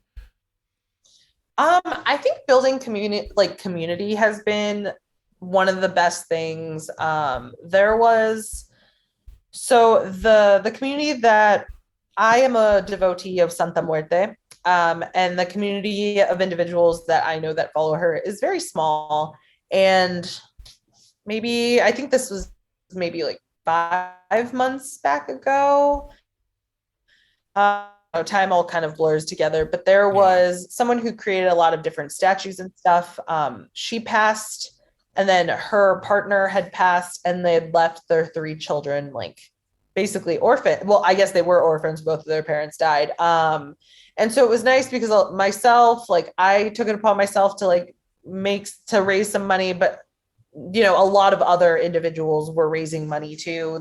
I think building community has been one of the best things. There was the community that I am a devotee of Santa Muerte, and the community of individuals that I know that follow her is very small. And I think this was maybe like 5 months back ago. Time all kind of blurs together, but there was someone who created a lot of different statues and stuff. She passed, and then her partner had passed, and they had left their 3 children, like basically orphan. Well, I guess they were orphans. Both of their parents died. And so it was nice because myself, like, I took it upon myself to raise some money, but a lot of other individuals were raising money too.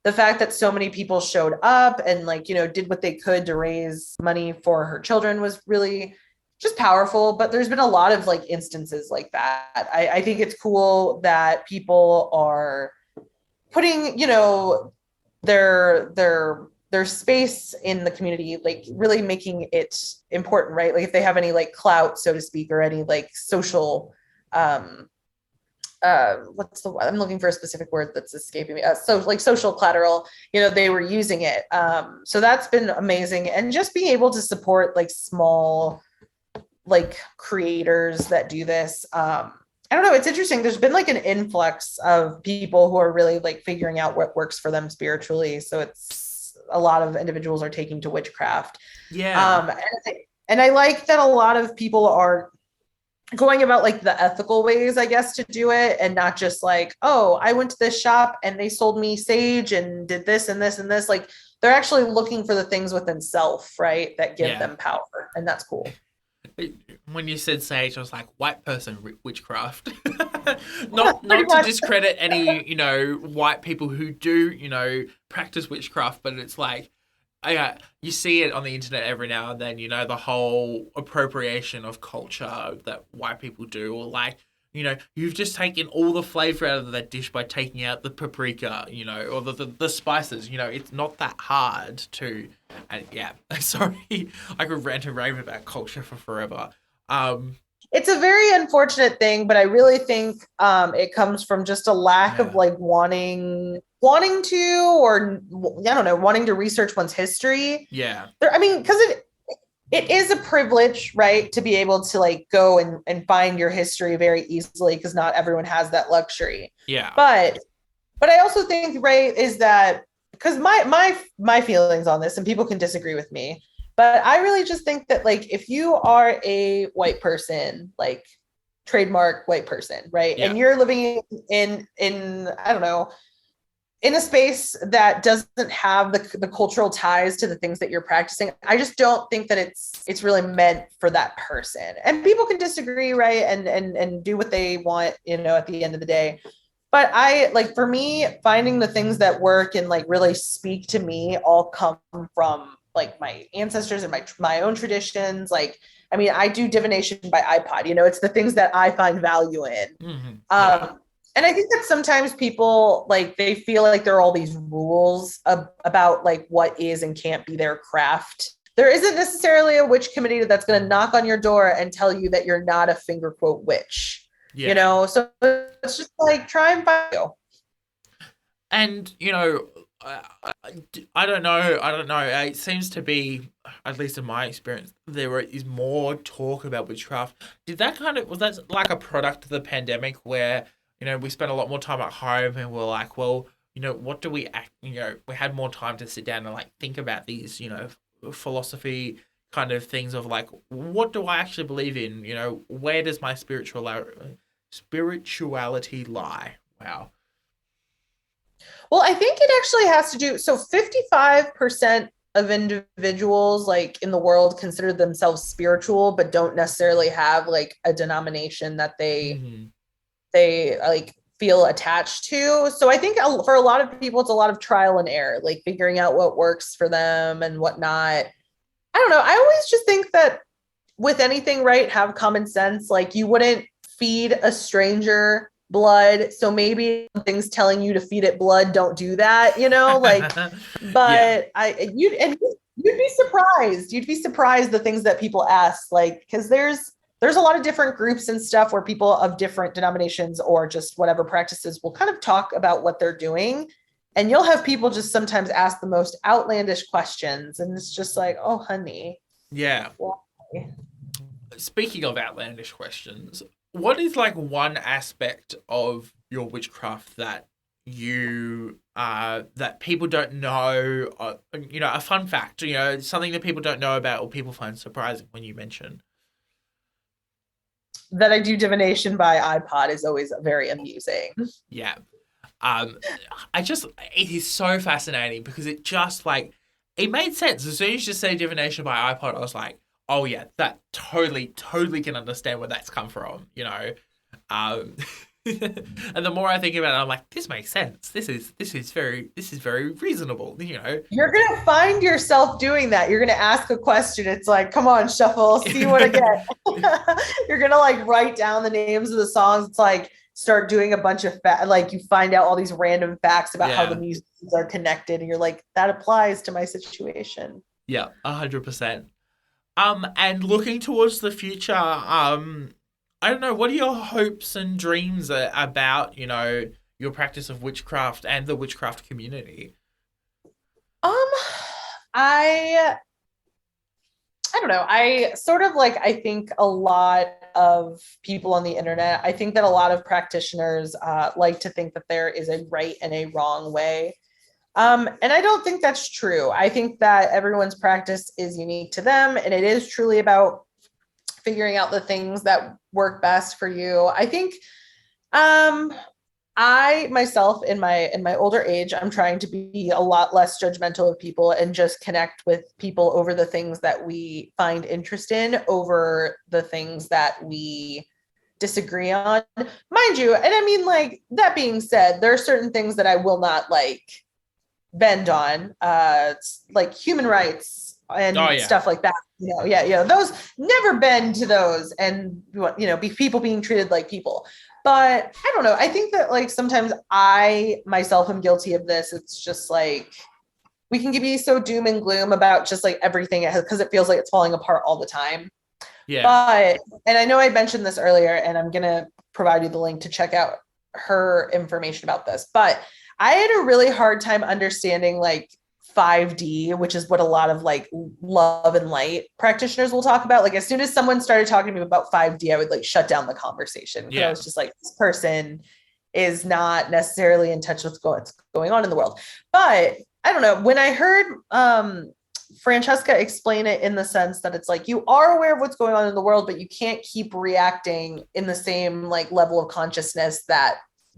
The fact that so many people showed up and did what they could to raise money for her children was really just powerful. But there's been a lot of like instances like that. I think it's cool that people are putting, their space in the community, like really making it important, right? Like if they have any like clout, so to speak, or any like social, I'm looking for a specific word that's escaping me. So like social collateral, they were using it. So that's been amazing. And just being able to support like small, like creators that do this. I don't know. It's interesting. There's been like an influx of people who are really like figuring out what works for them spiritually. So it's a lot of individuals are taking to witchcraft. Yeah. And I like that a lot of people are going about like the ethical ways, I guess, to do it, and not just like, oh, I went to this shop and they sold me sage and did this and this and this. Like they're actually looking for the things within self, right, that give them power, and that's cool. When you said sage, I was like, white person witchcraft. not to discredit any, white people who do, practice witchcraft, but it's like, you see it on the internet every now and then, the whole appropriation of culture that white people do, or like, you've just taken all the flavor out of that dish by taking out the paprika, or the spices, it's not that hard to, sorry, I could rant and rave about culture for forever. It's a very unfortunate thing, but I really think it comes from just a lack of like wanting to, or I don't know, wanting to research one's history. Yeah. Because it is a privilege, right, to be able to like go and find your history very easily, because not everyone has that luxury. Yeah. But I also think, right, is that because my feelings on this, and people can disagree with me, but I really just think that like if you are a white person, like trademark white person, right, and you're living in I don't know, in a space that doesn't have the cultural ties to the things that you're practicing, I just don't think that it's really meant for that person. And people can disagree, right, and do what they want, at the end of the day. But I like, for me, finding the things that work and like really speak to me all come from like my ancestors and my own traditions. Like, I do divination by iPod, it's the things that I find value in. Mm-hmm. And I think that sometimes people like, they feel like there are all these rules about like what is and can't be their craft. There isn't necessarily a witch committee that's going to knock on your door and tell you that you're not a finger quote witch. So it's just like, try and find you. And, I don't know. It seems to be, at least in my experience, there is more talk about witchcraft. Was that like a product of the pandemic where, we spent a lot more time at home and we're like, well, what do we we had more time to sit down and like think about these, philosophy kind of things of like, what do I actually believe in? Where does my spirituality lie? Wow. Well, I think it actually has to do, so 55% of individuals like in the world consider themselves spiritual, but don't necessarily have like a denomination that they like feel attached to. So I think for a lot of people, it's a lot of trial and error, like figuring out what works for them and whatnot. I don't know. I always just think that with anything, right, have common sense. Like you wouldn't feed a stranger blood, so maybe something's telling you to feed it blood, don't do that, like, but you'd be surprised the things that people ask, like, because there's a lot of different groups and stuff where people of different denominations or just whatever practices will kind of talk about what they're doing, and you'll have people just sometimes ask the most outlandish questions, and it's just like, oh honey, why? Speaking of outlandish questions, what is like one aspect of your witchcraft that that people don't know, a fun fact, something that people don't know about or people find surprising when you mention? That I do divination by iPod is always very amusing. Yeah. It is so fascinating because it just like, it made sense. As soon as you just say divination by iPod, I was like, oh yeah, that totally can understand where that's come from, And the more I think about it, I'm like, this makes sense. This is very reasonable. You're gonna find yourself doing that. You're gonna ask a question. It's like, come on, shuffle, see what I get. You're gonna like write down the names of the songs. It's like start doing a bunch of like you find out all these random facts about how the musicians are connected, and you're like, that applies to my situation. Yeah, 100%. And looking towards the future, I don't know, what are your hopes and dreams about, your practice of witchcraft and the witchcraft community? I don't know. I sort of like, I think a lot of people on the internet, I think that a lot of practitioners like to think that there is a right and a wrong way. And I don't think that's true. I think that everyone's practice is unique to them, and it is truly about figuring out the things that work best for you. I think I myself in my older age, I'm trying to be a lot less judgmental of people and just connect with people over the things that we find interest in over the things that we disagree on, mind you. And I mean, like, that being said, there are certain things that I will not like bend on, like human rights and stuff like that. Those, never bend to those, and be people being treated like people. But I don't know. I think that like sometimes I myself am guilty of this. It's just like we can be so doom and gloom about just like everything because it feels like it's falling apart all the time. Yeah. But, and I know I mentioned this earlier, and I'm going to provide you the link to check out her information about this, but I had a really hard time understanding like 5D, which is what a lot of like love and light practitioners will talk about. Like as soon as someone started talking to me about 5D, I would like shut down the conversation. I was just like, this person is not necessarily in touch with what's going on in the world. But I don't know, when I heard Francesca explain it in the sense that it's like, you are aware of what's going on in the world, but you can't keep reacting in the same like level of consciousness that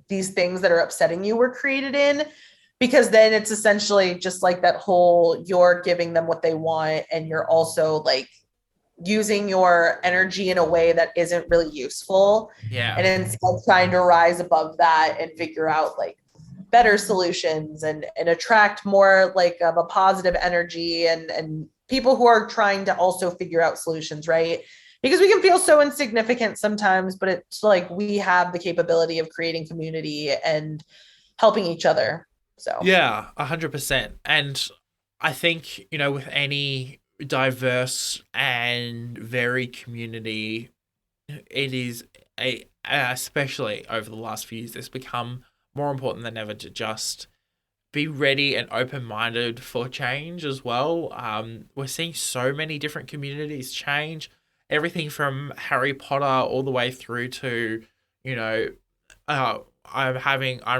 these things that are upsetting you were created in, because then it's essentially just like that whole, you're giving them what they want, and you're also like using your energy in a way that isn't really useful. Yeah. And instead trying to rise above that and figure out like better solutions and attract more like of a positive energy and people who are trying to also figure out solutions, right? Because we can feel so insignificant sometimes, but it's like we have the capability of creating community and helping each other. So yeah, 100%. And I think, with any diverse and varied community, it is especially over the last few years, it's become more important than ever to just be ready and open-minded for change as well. We're seeing so many different communities change. Everything from Harry Potter all the way through to, I'm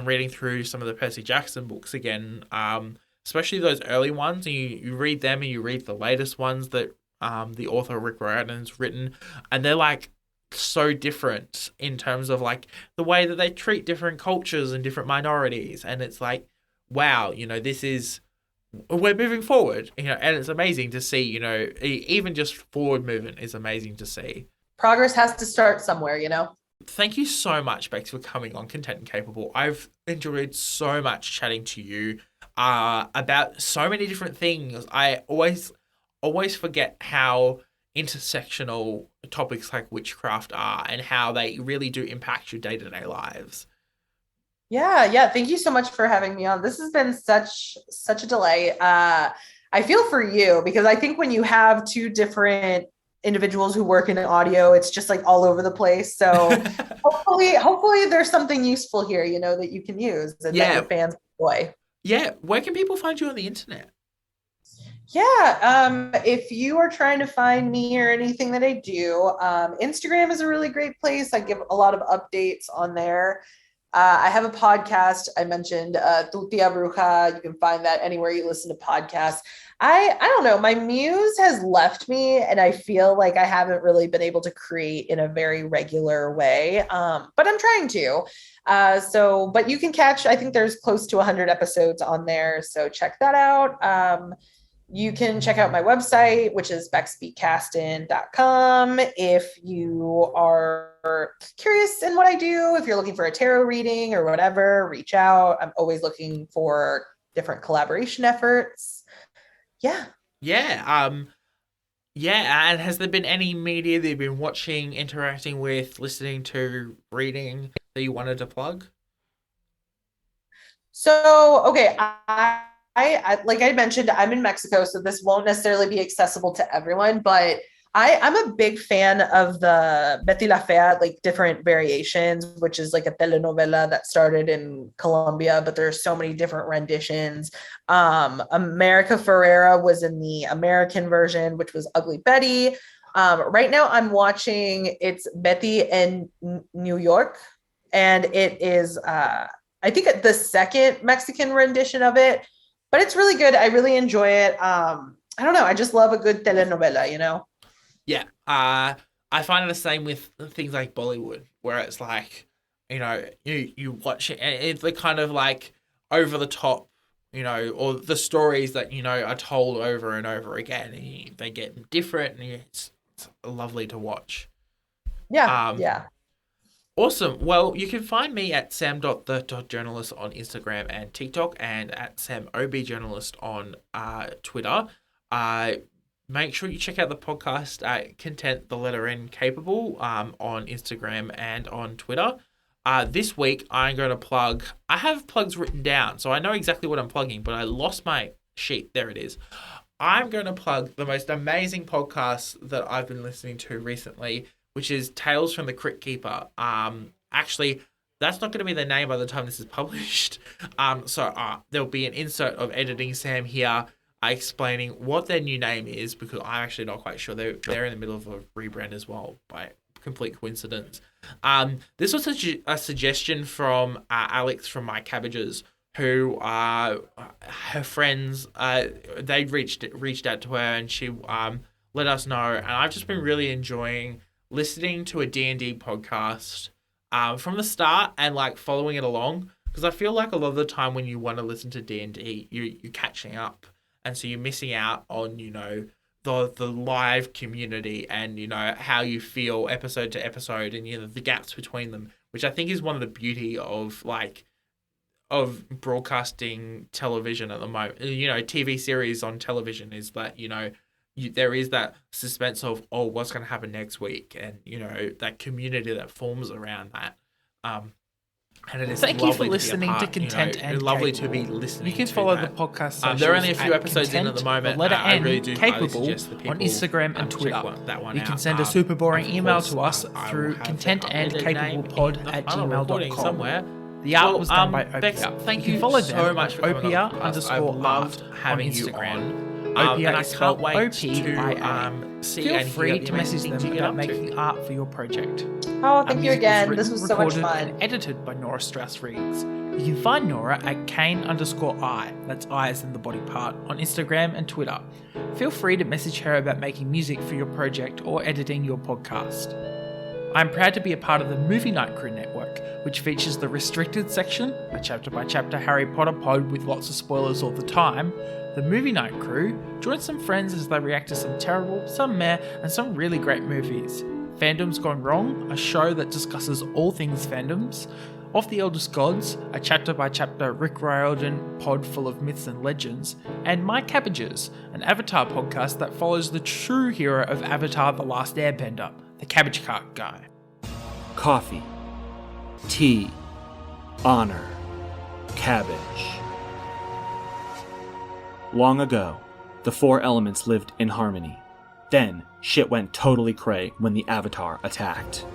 reading through some of the Percy Jackson books again, especially those early ones. And you read them and you read the latest ones that the author Rick Riordan's written, and they're like so different in terms of like the way that they treat different cultures and different minorities. And it's like, wow, we're moving forward, and it's amazing to see, even just forward movement is amazing to see. Progress has to start somewhere, Thank you so much, Bex, for coming on Content and Capable. I've enjoyed so much chatting to you about so many different things. I always forget how intersectional topics like witchcraft are and how they really do impact your day-to-day lives. Yeah. Thank you so much for having me on. This has been such a delight. I feel for you because I think when you have two different individuals who work in audio, it's just like all over the place. So hopefully there's something useful here, that you can use and that your fans enjoy. Yeah. Where can people find you on the internet? Yeah. If you are trying to find me or anything that I do, Instagram is a really great place. I give a lot of updates on there. I have a podcast. I mentioned Tu Tía Bruja. You can find that anywhere you listen to podcasts. I don't know. My muse has left me, and I feel like I haven't really been able to create in a very regular way. But I'm trying to. But you can catch, I think there's close to 100 episodes on there. So check that out. You can check out my website, which is beckspeakcasting.com. If you are curious in what I do, if you're looking for a tarot reading or whatever, reach out. I'm always looking for different collaboration efforts. Yeah. Yeah. Yeah, and has there been any media that you've been watching, interacting with, listening to, reading that you wanted to plug? So, okay, I like I mentioned, I'm in Mexico, so this won't necessarily be accessible to everyone, but I'm a big fan of the Betty la Fea, like different variations, which is like a telenovela that started in Colombia, but there's so many different renditions. America Ferrera was in the American version, which was Ugly Betty. Right now I'm watching, it's Betty in New York, and it is I think the second Mexican rendition of it, but it's really good. I really enjoy it. I don't know. I just love a good telenovela, you know? Yeah. I find it the same with things like Bollywood, where it's like, you watch it and it's the kind of like over the top, or the stories that, are told over and over again. And they get different and it's lovely to watch. Yeah. Yeah. Awesome. Well, you can find me at sam.the.journalist on Instagram and TikTok, and at samobjournalist on Twitter. Make sure you check out the podcast at Content the Letter N Capable on Instagram and on Twitter. This week, I'm going to plug... I have plugs written down, so I know exactly what I'm plugging, but I lost my sheet. There it is. I'm going to plug the most amazing podcast that I've been listening to recently, which is Tales from the Critkeeper. Actually, that's not going to be the name by the time this is published. So there'll be an insert of Editing Sam here explaining what their new name is, because I'm actually not quite sure. They're in the middle of a rebrand as well, by complete coincidence. This was a suggestion from Alex from My Cabbages, who her friends, they reached out to her, and she let us know. And I've just been really enjoying listening to a D&D podcast from the start and like following it along, because I feel like a lot of the time when you want to listen to D&D, you're catching up, and so you're missing out on the live community and how you feel episode to episode, and the gaps between them, which I think is one of the beauty of broadcasting television at the moment. TV series on television is that there is that suspense of, what's going to happen next week, and that community that forms around that. And it is Thank you for listening to Content and lovely Capable. to be listening. You can to follow that. the podcast socials There are only a few at episodes in at the moment. The letter I N, really do highly Capable suggest that people, on Instagram and check Twitter. that one You can out. send a super boring Of email course, to us I will through have contentandcapablepod the at final recording gmail.com. somewhere. The art was done by Opia. Bex, thank you you can follow so them much at for coming on the podcast. I've Opia_art loved on having you Instagram. on. Opia And I is can't spelled wait OPIA. to see Feel and free hear the to amazing message things them you get about up to. making art for your project. Oh, Our thank you music was again. written, This was so much recorded, fun. and edited by Nora Strauss-Riggs. You can find Nora at Kane_I, that's I as in the body part, on Instagram and Twitter. Feel free to message her about making music for your project or editing your podcast. I'm proud to be a part of the Movie Night Crew Network, which features the Restricted section, a chapter-by-chapter Harry Potter pod with lots of spoilers all the time. The Movie Night Crew join some friends as they react to some terrible, some meh, and some really great movies. Fandoms Gone Wrong, a show that discusses all things fandoms. Of the Eldest Gods, a chapter-by-chapter Rick Riordan pod full of myths and legends. And My Cabbages, an Avatar podcast that follows the true hero of Avatar The Last Airbender, the Cabbage Cart Guy. Coffee, tea, honor, cabbage. Long ago, the four elements lived in harmony. Then, shit went totally cray when the Avatar attacked.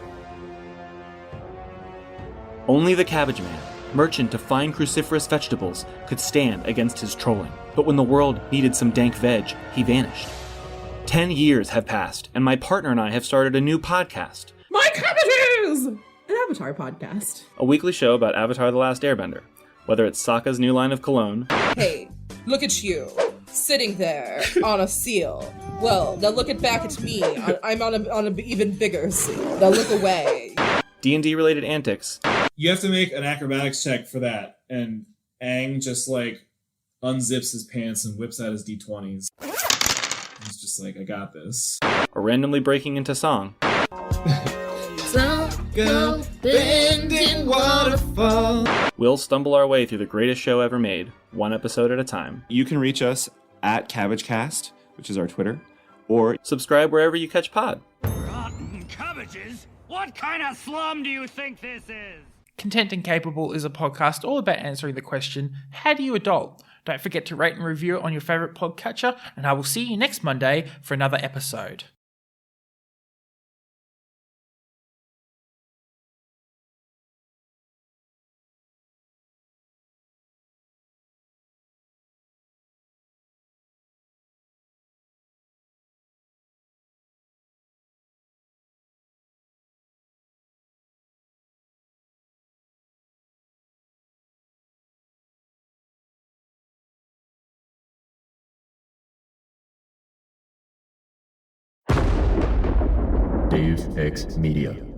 Only the Cabbage Man, merchant of fine cruciferous vegetables, could stand against his trolling. But when the world needed some dank veg, he vanished. 10 years have passed, and my partner and I have started a new podcast. My Cabbages! An Avatar podcast. A weekly show about Avatar The Last Airbender. Whether it's Sokka's new line of cologne, Hey, look at you, sitting there on a seal. Well, now look back at me. I'm on an even bigger seal. Now look away. D&D related antics, You have to make an acrobatics check for that, and Aang just unzips his pants and whips out his D20s. He's just like, I got this. Or randomly breaking into song. Bending waterfall. We'll stumble our way through the greatest show ever made, one episode at a time. You can reach us at CabbageCast, which is our Twitter, or Subscribe wherever you catch pod. Rotten cabbages? What kind of slum do you think this is? Content Incapable is a podcast all about answering the question, how do you adult? Don't forget to rate and review it on your favourite podcatcher, and I will see you next Monday for another episode. Dave X Media.